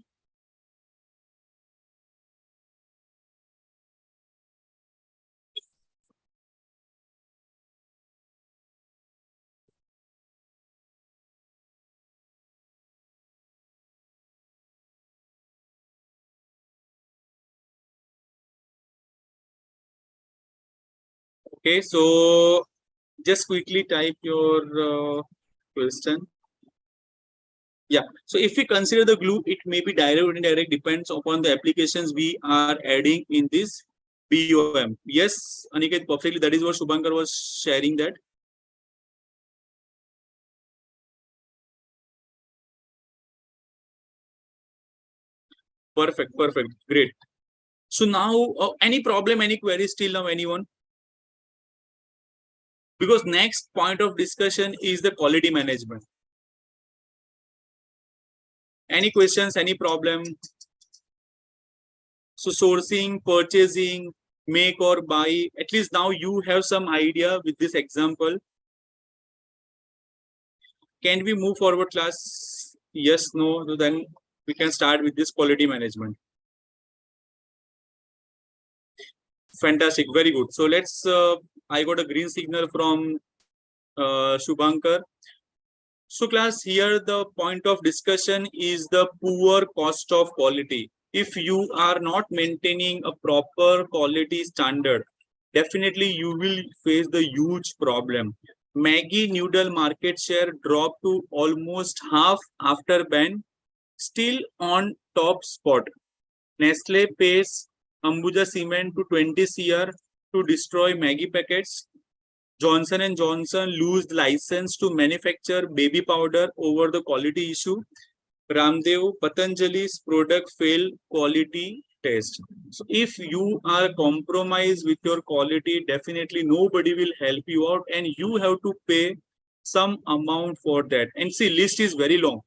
Okay, so just quickly type your question. Yeah, so if we consider the glue, it may be direct or indirect, depends upon the applications we are adding in this BOM. Yes, Aniket, perfectly. That is what Shubhankar was sharing that. Perfect, perfect, great. So now, any problem, any queries till now, anyone? Because next point of discussion is the quality management. Any questions, any problem? So sourcing, purchasing, make or buy, at least now you have some idea with this example. Can we move forward, class? Yes, no, so then we can start with this quality management. Fantastic, very good. So let's, I got a green signal from Shubhankar. So class, here the point of discussion is the poor cost of quality. If you are not maintaining a proper quality standard, definitely you will face the huge problem. Maggi noodle market share dropped to almost half after ban, still on top spot. Nestle pays Ambuja Cement to 20 CR to destroy Maggi packets. Johnson & Johnson lose license to manufacture baby powder over the quality issue. Ramdev, Patanjali's product fail quality test. So if you are compromised with your quality, definitely nobody will help you out and you have to pay some amount for that. And see, list is very long.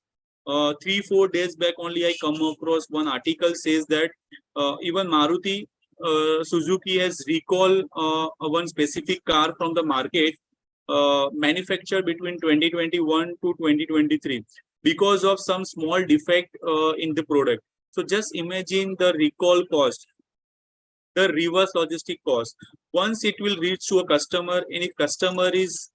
3-4 days back only I come across one article says that even Maruti Suzuki has recalled one specific car from the market manufactured between 2021 to 2023 because of some small defect in the product. So just imagine the recall cost, the reverse logistic cost. Once it will reach to a customer, and if customer is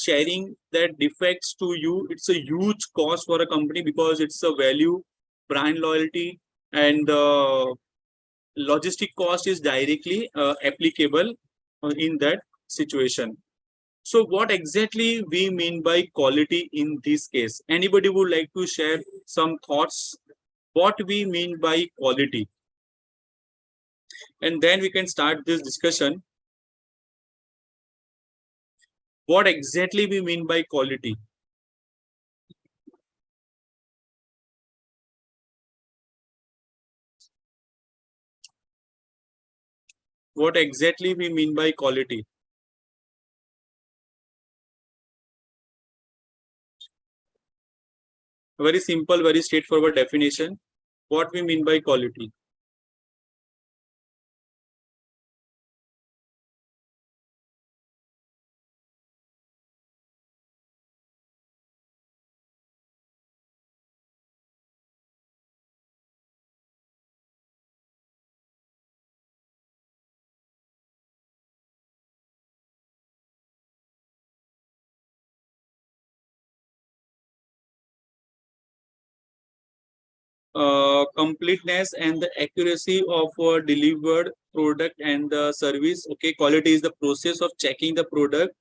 sharing that defects to you, it's a huge cost for a company because it's a value, brand loyalty, and logistic cost is directly applicable in that situation. So what exactly we mean by quality in this case? Anybody would like to share some thoughts? What we mean by quality? And then we can start this discussion. What exactly we mean by quality? What exactly we mean by quality? A very simple, very straightforward definition. What we mean by quality? Completeness and the accuracy of a delivered product and the service. Okay, quality is the process of checking the product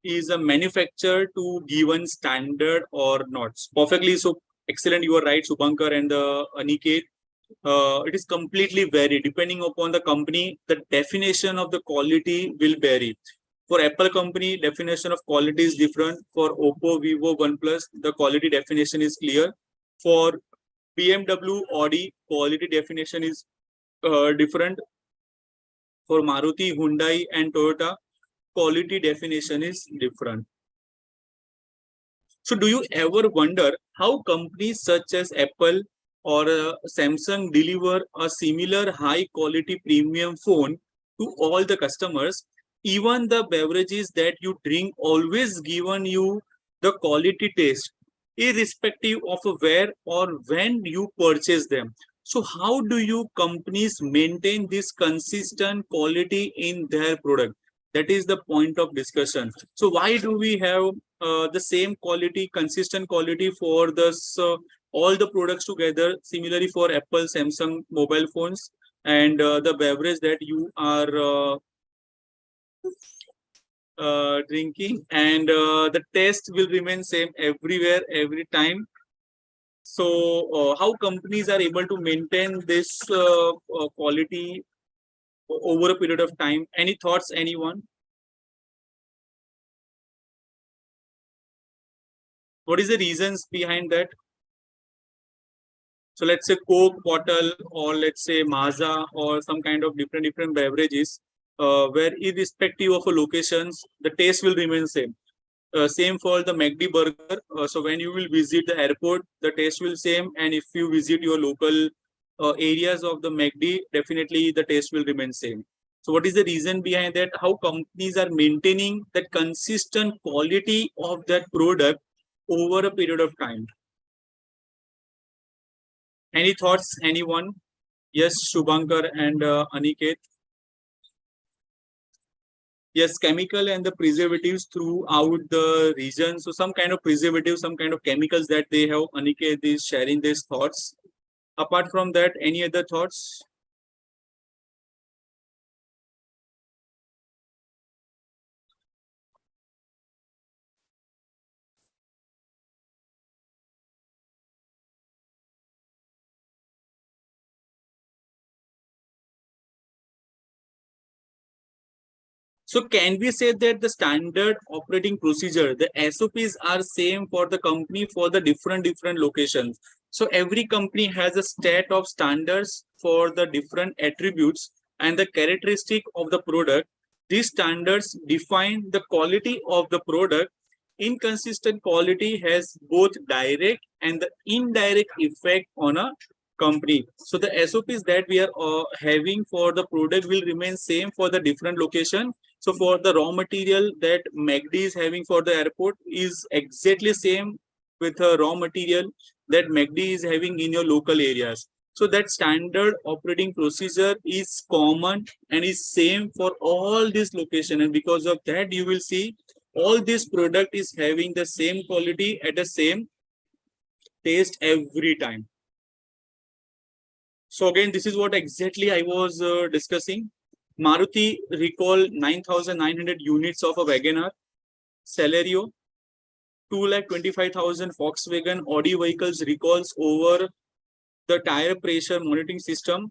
is a manufacturer to given standard or not. Perfectly. So Excellent, you are right, Subhankar and Aniket. It is completely vary depending upon the company. The definition of the quality will vary. For Apple company, definition of quality is different. For Oppo, Vivo, OnePlus, the quality definition is clear. For BMW, Audi, quality definition is different. For Maruti, Hyundai, and Toyota, quality definition is different. So, do you ever wonder how companies such as Apple or Samsung deliver a similar high quality premium phone to all the customers? Even the beverages that you drink always given you the quality taste, irrespective of where or when you purchase them. So, how do you companies maintain this consistent quality in their product? That is the point of discussion. So, why do we have the same quality, consistent quality for this all the products together? Similarly, for Apple, Samsung mobile phones, and the beverage that you are drinking, and the taste will remain same everywhere, every time. So, how companies are able to maintain this quality over a period of time? Any thoughts, anyone? What is the reasons behind that? So let's say Coke bottle, or let's say Maaza, or some kind of different beverages, where irrespective of a locations, the taste will remain same. Same for the McD burger. So when you will visit the airport, the taste will same, and if you visit your local areas of the McD, definitely the taste will remain same. So what is the reason behind that? How companies are maintaining that consistent quality of that product over a period of time? Any thoughts, anyone? Yes, Shubhankar and Aniket. Yes, chemical and the preservatives throughout the region. So some kind of preservatives, some kind of chemicals that they have. Aniket is sharing these thoughts. Apart from that, any other thoughts? So can we say that the standard operating procedure, the SOPs are same for the company for the different locations? So every company has a set of standards for the different attributes and the characteristic of the product. These standards define the quality of the product. Inconsistent quality has both direct and the indirect effect on a company. So the SOPs that we are having for the product will remain same for the different location. So for the raw material that MACD is having for the airport is exactly same with a raw material that MACD is having in your local areas. So that standard operating procedure is common and is same for all these location, and because of that you will see all this product is having the same quality at the same taste every time. So again, this is what exactly I was discussing. Maruti recall 9,900 units of a Wagoner. Celerio 2,25,000 Volkswagen Audi vehicles recalls over the tire pressure monitoring system.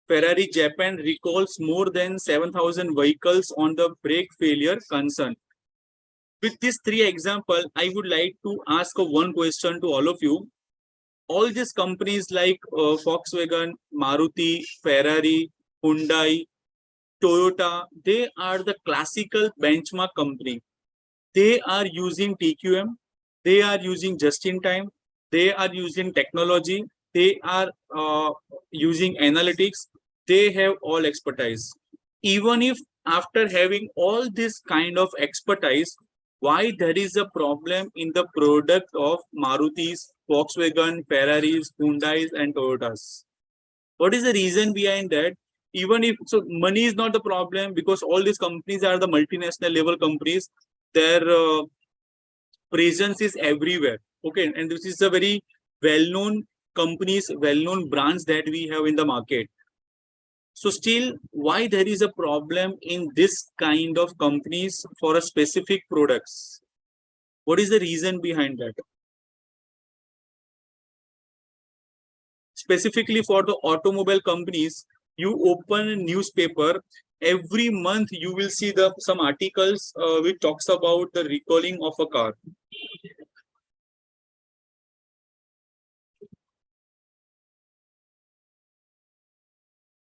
Ferrari Japan recalls more than 7,000 vehicles on the brake failure concern. With these three examples, I would like to ask one question to all of you. All these companies like Volkswagen, Maruti, Ferrari, Hyundai, Toyota, they are the classical benchmark company. They are using TQM, they are using just in time, they are using technology, they are using analytics, they have all expertise. Even if after having all this kind of expertise, why there is a problem in the product of Maruti's, Volkswagen, Ferraris, Hyundais, and Toyotas? What is the reason behind that? Even if so, money is not the problem because all these companies are the multinational level companies. Their presence is everywhere. Okay, and this is a very well-known companies, well-known brands that we have in the market. So still, why there is a problem in this kind of companies for a specific products? What is the reason behind that? specifically for the automobile companies, you open a newspaper, every month you will see some articles which talks about the recalling of a car.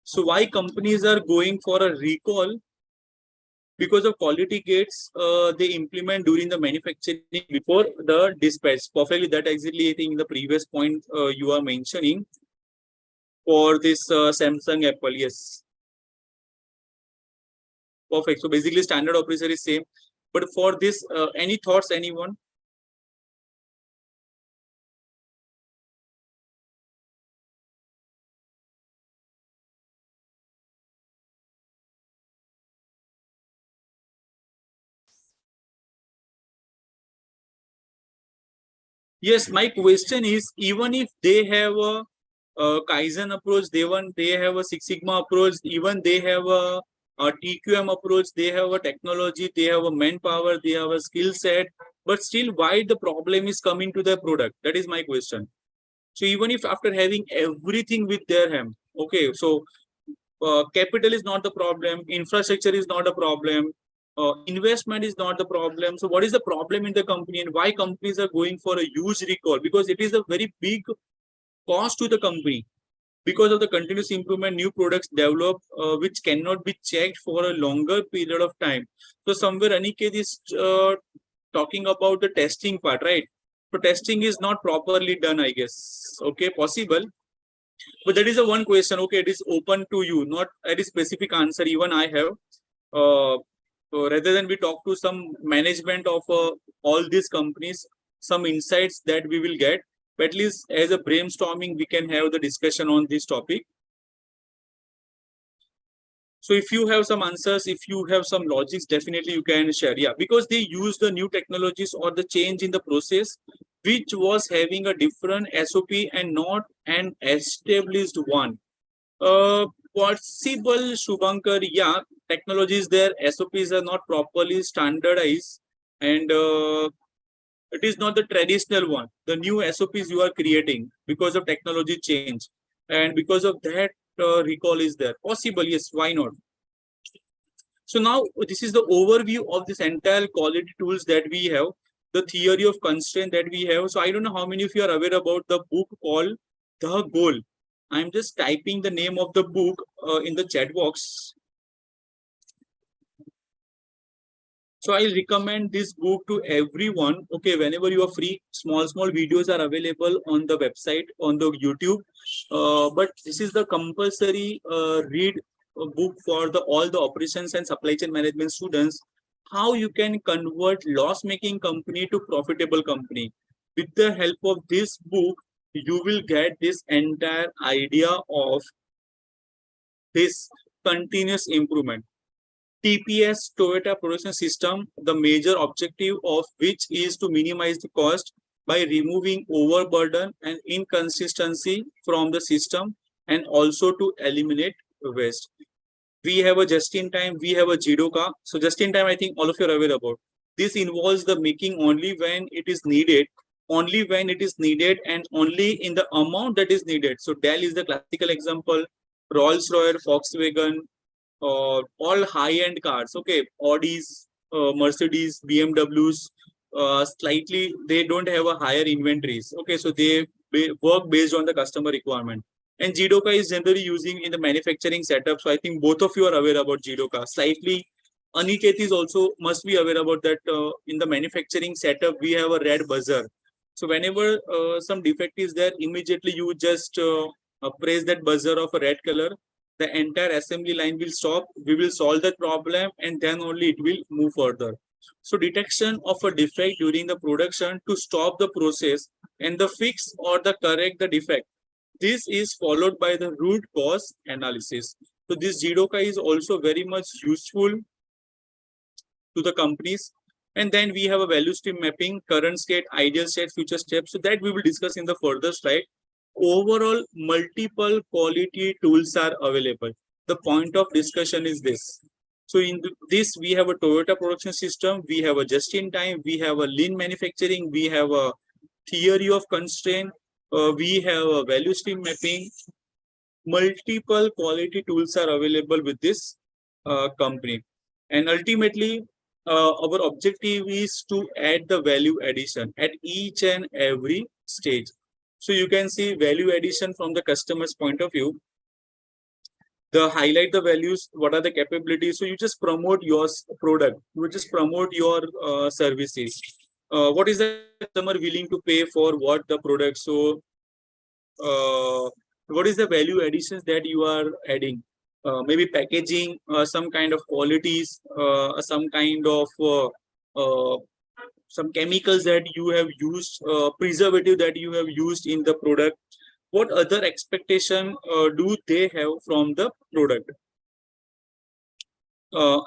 So why companies are going for a recall? Because of quality gates they implement during the manufacturing before the dispatch. Perfectly, that exactly I think the previous point you are mentioning for this Samsung Apple. Yes, perfect. So basically standard operator is same, but for this any thoughts, anyone? Yes, my question is, even if they have a Kaizen approach, they have a Six Sigma approach, even they have a TQM approach, they have a technology, they have a manpower, they have a skill set, but still why the problem is coming to the product? That is my question. So even if after having everything with their hand, okay, so capital is not the problem, infrastructure is not a problem, investment is not the problem. So what is the problem in the company, and why companies are going for a huge recall? Because it is a very big cost to the company, because of the continuous improvement, new products develop which cannot be checked for a longer period of time. So somewhere Aniket is talking about the testing part, right? So testing is not properly done, I guess. Okay, possible. But that is a one question. Okay, it is open to you, not any specific answer. Even I have. So rather than we talk to some management of all these companies, some insights that we will get. But at least as a brainstorming, we can have the discussion on this topic. So if you have some answers, if you have some logics, definitely you can share. Yeah, because they use the new technologies or the change in the process, which was having a different SOP and not an established one. Possible, Shubhankar, yeah, technologies there, SOPs are not properly standardized, and it is not the traditional one. The new SOPs you are creating because of technology change, and because of that, recall is there. Possible, yes, why not? So now this is the overview of this entire quality tools that we have, the theory of constraint that we have. So I don't know how many of you are aware about the book called The Goal. I'm just typing the name of the book in the chat box. So I recommend this book to everyone. Okay, whenever you are free, small videos are available on the website, on the YouTube. But this is the compulsory read book for the all the operations and supply chain management students. How you can convert loss-making company to profitable company. With the help of this book, you will get this entire idea of this continuous improvement. TPS, Toyota Production System, the major objective of which is to minimize the cost by removing overburden and inconsistency from the system, and also to eliminate waste. We have a just-in-time, we have a Jidoka. So just-in-time, I think all of you are aware about. This involves the making only when it is needed, and only in the amount that is needed. So Dell is the classical example, Rolls-Royce, Volkswagen, all high-end cars. Okay, Audis, Mercedes, BMWs, slightly they don't have a higher inventories. Okay, so they work based on the customer requirement. And Jidoka is generally using in the manufacturing setup. So I think both of you are aware about Jidoka. Slightly, Aniket is also must be aware about that. In the manufacturing setup, we have a red buzzer. So whenever some defect is there, immediately you just press that buzzer of a red color, the entire assembly line will stop. We will solve that problem, and then only it will move further. So detection of a defect during the production to stop the process and the fix or the correct the defect. This is followed by the root cause analysis. So this Jidoka is also very much useful to the companies. And then we have a value stream mapping, current state, ideal state, future steps. So that we will discuss in the further slide. Overall, multiple quality tools are available. The point of discussion is this. So in this, we have a Toyota production system, we have a just-in-time, we have a lean manufacturing, we have a theory of constraint, we have a value stream mapping. Multiple quality tools are available with this company, and ultimately our objective is to add the value addition at each and every stage. So you can see value addition from the customer's point of view. The highlight the values, what are the capabilities. So you just promote your product, you just promote your services. What is the customer willing to pay for what the product. So what is the value additions that you are adding. Maybe packaging, some kind of qualities, some kind of uh, some chemicals that you have used, preservative that you have used in the product. What other expectation do they have from the product.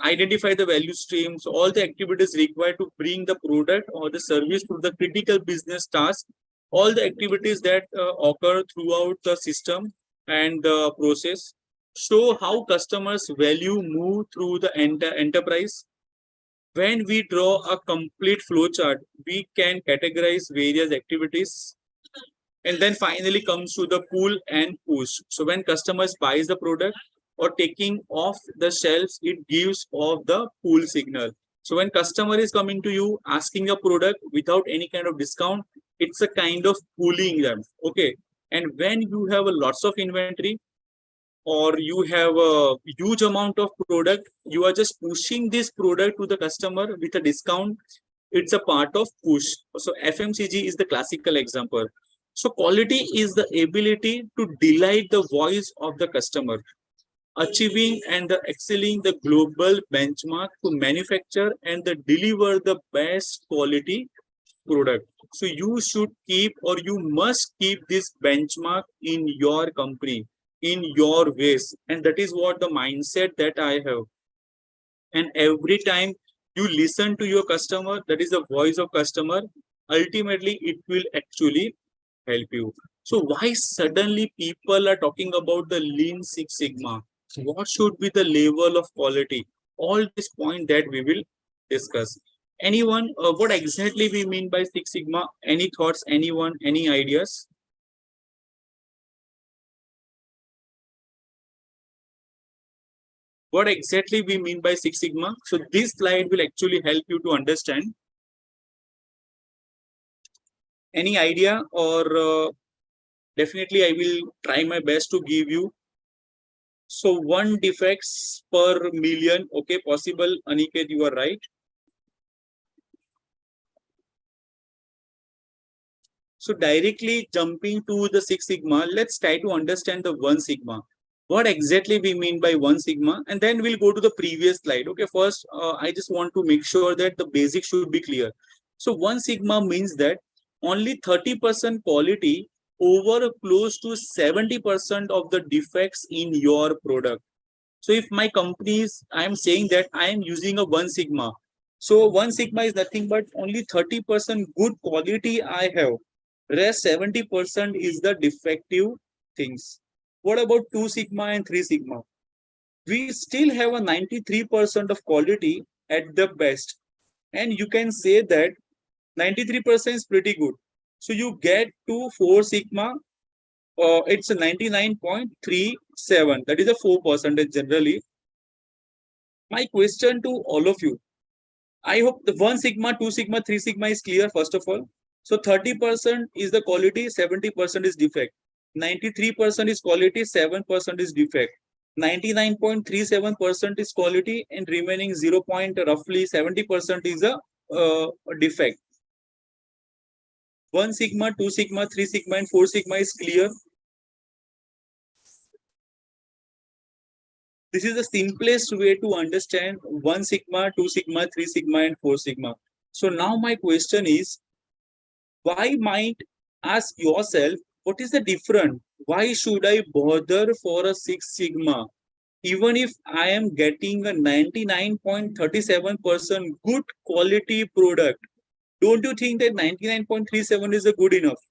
Identify the value streams, all the activities required to bring the product or the service to the critical business task, all the activities that occur throughout the system and the process. Show how customers value move through the enterprise. When we draw a complete flow chart, we can categorize various activities. And then finally comes to the pull and push. So when customers buys the product or taking off the shelves, it gives off the pull signal. So when customer is coming to you asking a product without any kind of discount, it's a kind of pulling them. Okay. And when you have a lots of inventory or you have a huge amount of product, you are just pushing this product to the customer with a discount. It's a part of push. So FMCG is the classical example. So quality is the ability to delight the voice of the customer, achieving and the excelling the global benchmark to manufacture and the deliver the best quality product. So you should keep or you must keep this benchmark in your company, in your ways. And that is what the mindset that I have. And every time you listen to your customer, that is the voice of customer, ultimately it will actually help you. So why suddenly people are talking about the Lean Six Sigma? What should be the level of quality? All this point that we will discuss. Anyone, what exactly we mean by Six Sigma? Any thoughts? Anyone? Any ideas? What exactly we mean by Six Sigma? So this slide will actually help you to understand. Any idea or definitely I will try my best to give you. So 1 defects per million. Okay, possible. Aniket, you are right. So directly jumping to the Six Sigma, let's try to understand the 1 Sigma. What exactly we mean by 1 Sigma, and then we'll go to the previous slide. Okay, first, I just want to make sure that the basics should be clear. So 1 Sigma means that only 30% quality over close to 70% of the defects in your product. So if my company is, I am saying that I am using a 1 Sigma. So 1 Sigma is nothing but only 30% good quality I have. Rest 70% is the defective things. What about 2 Sigma and 3 Sigma? We still have a 93% of quality at the best. And you can say that 93% is pretty good. So you get to 4 Sigma, it's a 99.37. That is a 4% generally. My question to all of you, I hope the 1 Sigma, 2 Sigma, 3 Sigma is clear first of all. So 30% is the quality, 70% is defect. 93% is quality, 7% is defect. 99.37% is quality and remaining 0. Roughly 70% is a defect. 1 Sigma, 2 Sigma, 3 Sigma and 4 Sigma is clear. This is the simplest way to understand 1 Sigma, 2 Sigma, 3 Sigma and 4 Sigma. So now my question is, why might ask yourself, what is the difference? Why should I bother for a 6 Sigma? Even if I am getting a 99.37% good quality product, don't you think that 99.37 is a good enough?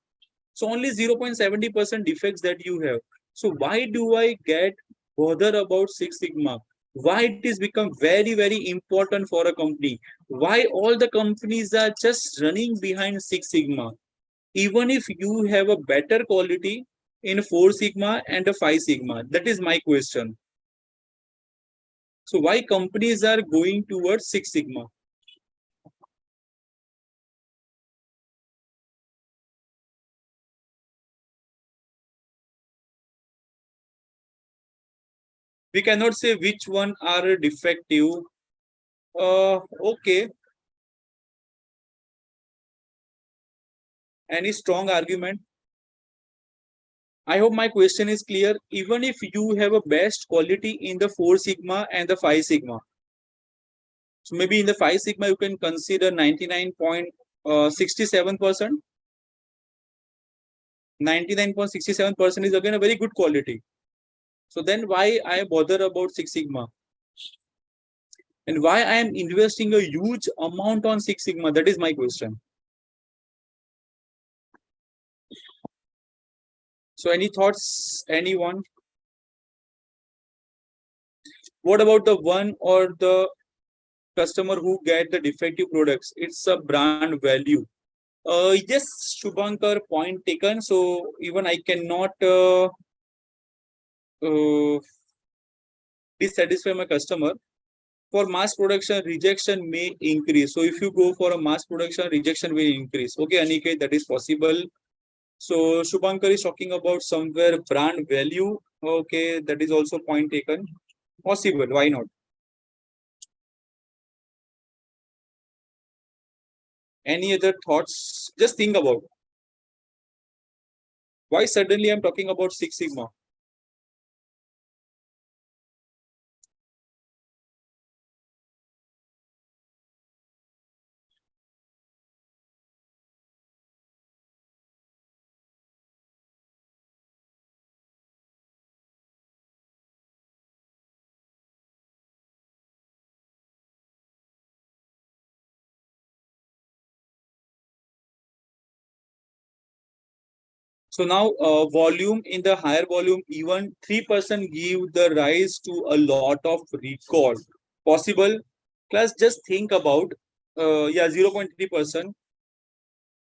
So only 0.70% defects that you have. So why do I get bother about 6 Sigma? Why it is become very, very important for a company? Why all the companies are just running behind 6 Sigma? even if you have a better quality in 4 sigma and a 5 sigma? That is my question. So why companies are going towards 6 sigma? We cannot say which one are defective. Okay. Any strong argument? I hope my question is clear. Even if you have a best quality in the 4 sigma and the 5 sigma, so maybe in the 5 sigma you can consider 99.67%. 99.67% is again a very good quality. So then why I bother about 6 sigma? And why I am investing a huge amount on 6 sigma? That is my question. So any thoughts, anyone? What about the one or the customer who get the defective products? It's a brand value. Yes, Shubhankar, point taken. So even I cannot dissatisfy my customer. For mass production, rejection may increase. So if you go for a mass production, rejection will increase. Okay, Aniket, that is possible. So Shubhankar is talking about somewhere brand value. Okay, that is also point taken. Possible, why not? Any other thoughts? Just think about why suddenly I'm talking about Six Sigma. So now volume in the higher volume, even 3% give the rise to a lot of recall. Possible? Class, just think about, 0.3%.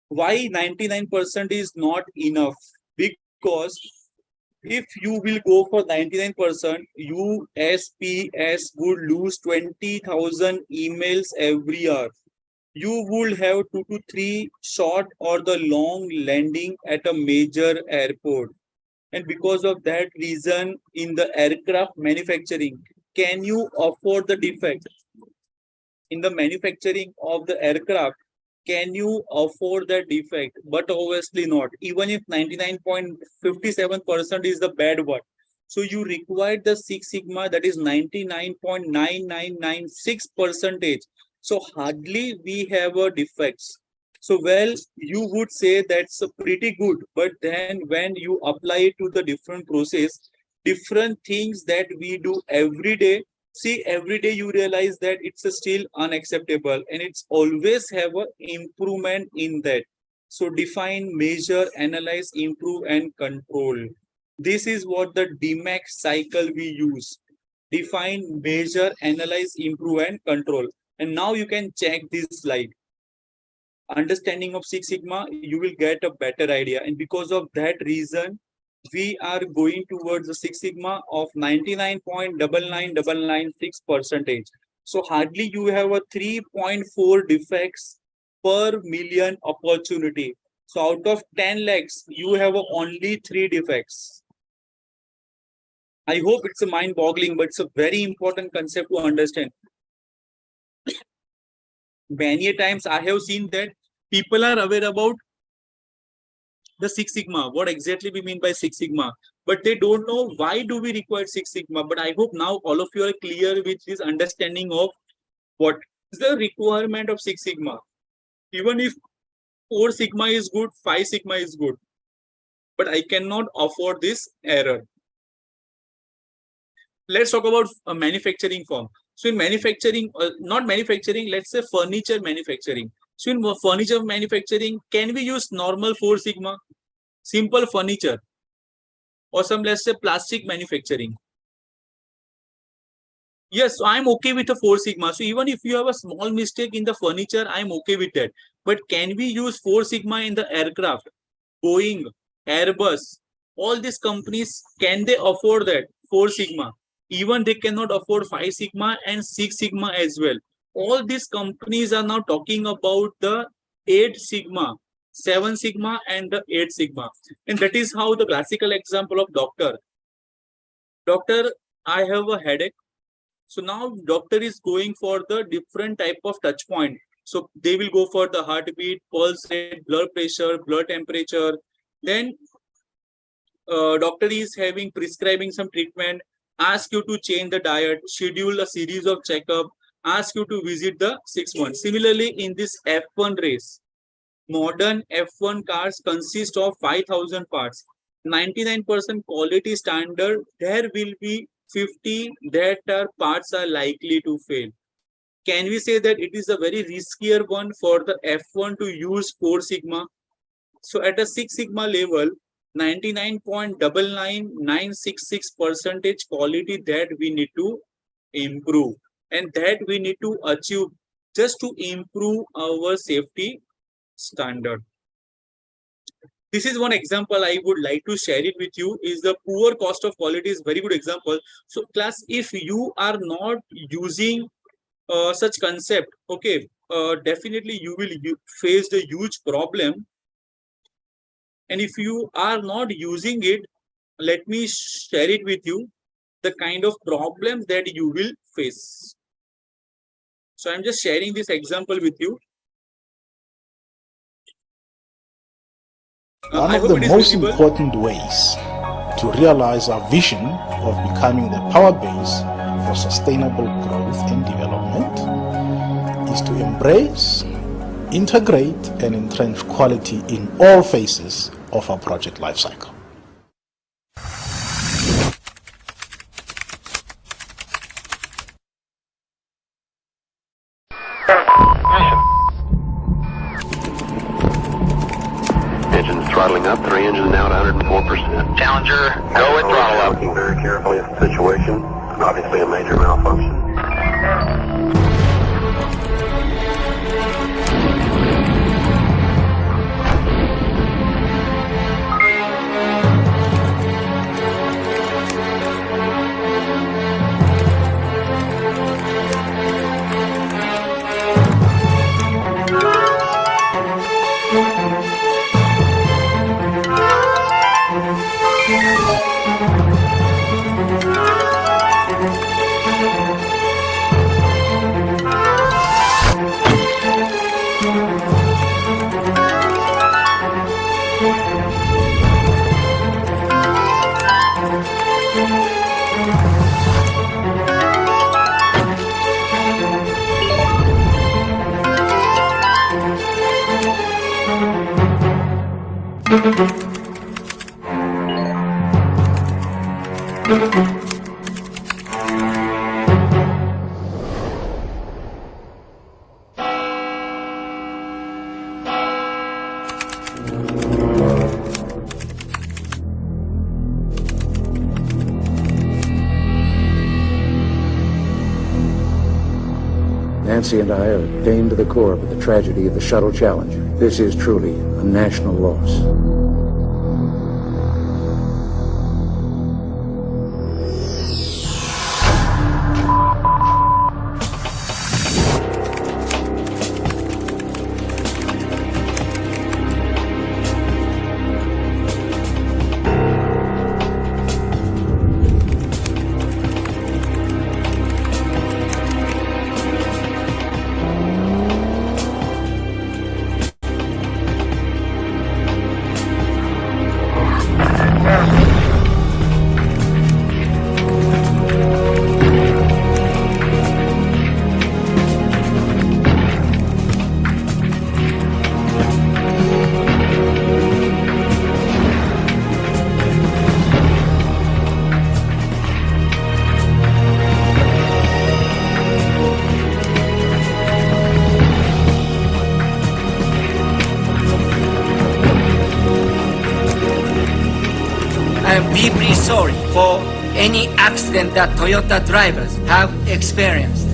Why 99% is not enough? Because if you will go for 99%, USPS would lose 20,000 emails every hour. You would have 2 to 3 short or the long landing at a major airport. And because of that reason, in the aircraft manufacturing, can you afford the defect? In the manufacturing of the aircraft, can you afford that defect? But obviously not. Even if 99.57% is the bad one. So you require the Six Sigma, that is 99.9996 percentage. So hardly we have a defects. So well, you would say that's a pretty good, but then when you apply it to the different process, different things that we do every day, see every day you realize that it's still unacceptable, and it's always have a improvement in that. So define, measure, analyze, improve, and control. This is what the DMAC cycle we use. Define, measure, analyze, improve, and control. And now you can check this slide. Understanding of Six Sigma, you will get a better idea. And because of that reason, we are going towards the Six Sigma of 99.99996%. So hardly you have a 3.4 defects per million opportunity. So out of 10 lakhs, you have only 3 defects. I hope it's a mind boggling, but it's a very important concept to understand. Many times I have seen that people are aware about the Six Sigma, what exactly we mean by Six Sigma, but they don't know why do we require Six Sigma. But I hope now all of you are clear with this understanding of what is the requirement of Six Sigma. Even if 4 Sigma is good, 5 Sigma is good, but I cannot afford this error. Let's talk about a manufacturing firm. So in manufacturing, not manufacturing, let's say furniture manufacturing. So in furniture manufacturing, can we use normal 4 Sigma? Simple furniture, or some, let's say, plastic manufacturing. Yes, so I'm okay with the 4 Sigma. So even if you have a small mistake in the furniture, I'm okay with that. But can we use 4 sigma in the aircraft? Boeing, Airbus, all these companies, can they afford that 4 sigma? Even they cannot afford 5 sigma and 6 sigma as well. All these companies are now talking about the 8 sigma, 7 sigma and the 8 sigma. And that is how the classical example of doctor, I have a headache. So now doctor is going for the different type of touch point. So they will go for the heartbeat, pulse rate, blood pressure, blood temperature. Then doctor is having prescribing some treatment, ask you to change the diet, schedule a series of checkup, ask you to visit the 6 months. Similarly, in this F1 race, modern F1 cars consist of 5,000 parts. 99% quality standard, there will be 50 that parts are likely to fail. Can we say that it is a very riskier one for the F1 to use 4 sigma? So at a 6 sigma level, 99.99966% quality that we need to improve, and that we need to achieve just to improve our safety standard. This is one example I would like to share it with you. Is the poor cost of quality is very good example. So class, if you are not using such concept, okay, definitely you will face the huge problem. And if you are not using it, let me share it with you, the kind of problems that you will face. So I'm just sharing this example with you. One of the most important ways to realize our vision of becoming the power base for sustainable growth and development is to embrace, integrate, and entrench quality in all phases of our project lifecycle. Engines throttling up, 3 engines now at 104%. Challenger, go with throttle up. Looking very carefully at the situation. Obviously a major malfunction. Nancy and I are pained to the core with the tragedy of the Shuttle Challenger. This is truly a national loss. I am deeply sorry for any accident that Toyota drivers have experienced.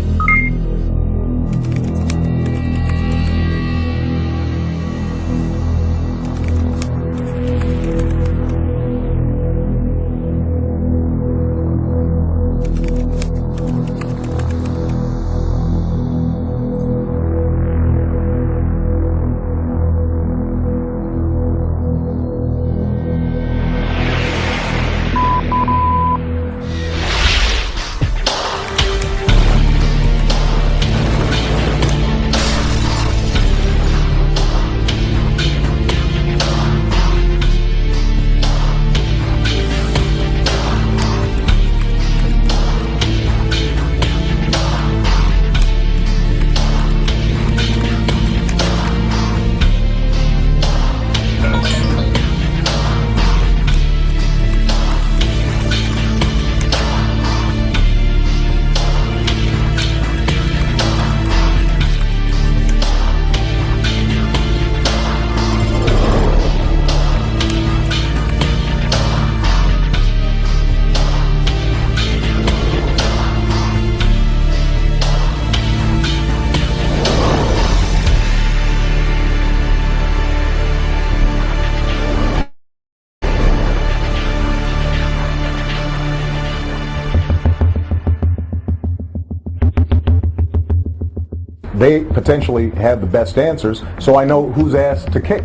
they potentially have the best answers, so I know whose ass to kick.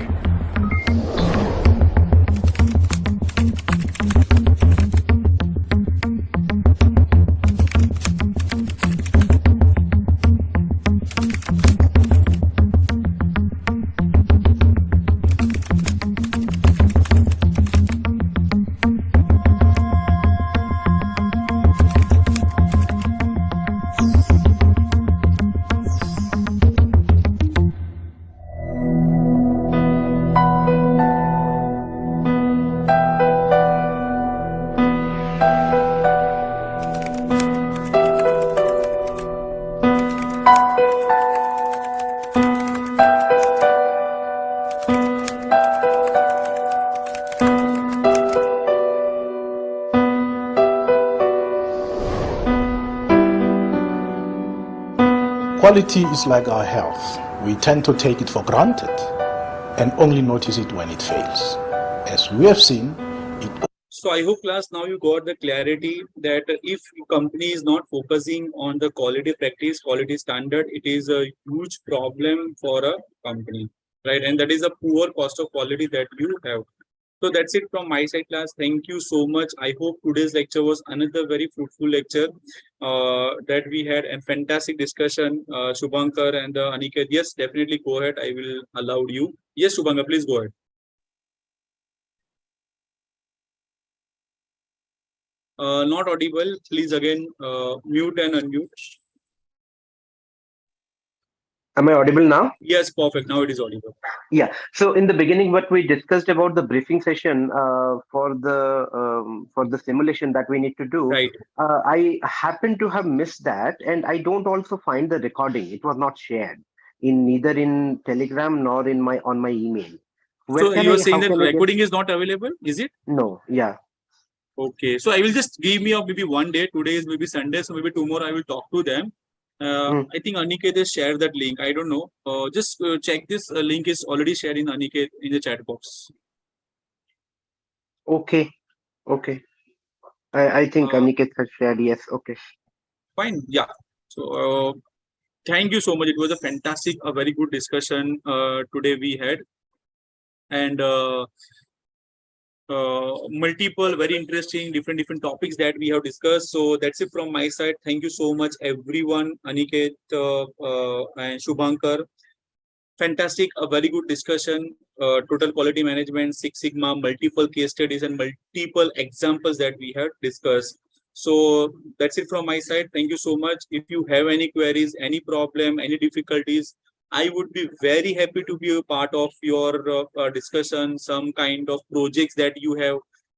Quality is like our health. We tend to take it for granted and only notice it when it fails. As we have seen, it. So I hope class now you got the clarity that if company is not focusing on the quality practice, quality standard, it is a huge problem for a company, right? And that is a poor cost of quality that you have. So that's it from my side, class. Thank you so much. I hope today's lecture was another very fruitful lecture that we had a fantastic discussion. Shubhankar and Aniket, yes, definitely go ahead. I will allow you. Yes, Shubhankar, please go ahead. Not audible. Please again mute and unmute. Am I audible now? Yes, perfect. Now it is audible. Yeah. So in the beginning, what we discussed about the briefing session for the simulation that we need to do, Right. I happen to have missed that, and I don't also find the recording. It was not shared in neither in Telegram nor in my email. So you are saying that recording is not available, is it? No. Yeah. Okay. So I will just give me maybe one day. Today is maybe Sunday, so maybe tomorrow I will talk to them. I think Aniket has shared that link. I don't know. Just check this link is already shared in Aniket in the chat box. Okay. Okay. I think Aniket has shared. Yes. Okay. Fine. Yeah. So thank you so much. It was a fantastic, a very good discussion today we had, and multiple very interesting different topics that we have discussed. So that's it from my side. Thank you so much everyone, Aniket and Shubhankar. Fantastic, a very good discussion. Total quality management, Six Sigma, multiple case studies and multiple examples that we have discussed. So that's it from my side. Thank you so much. If you have any queries, any problem, any difficulties, I would be very happy to be a part of your discussion, some kind of projects that you have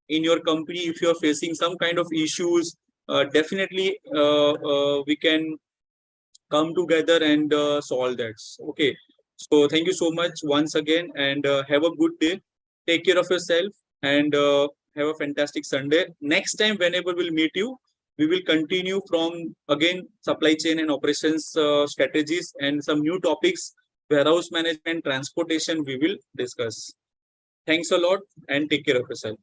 in your company. If you're facing some kind of issues, definitely we can come together and solve that. Okay. So thank you so much once again, and have a good day. Take care of yourself and have a fantastic Sunday. Next time, whenever we'll meet you, we will continue from again supply chain and operations strategies and some new topics, warehouse management, transportation, we will discuss. Thanks a lot and take care of yourself.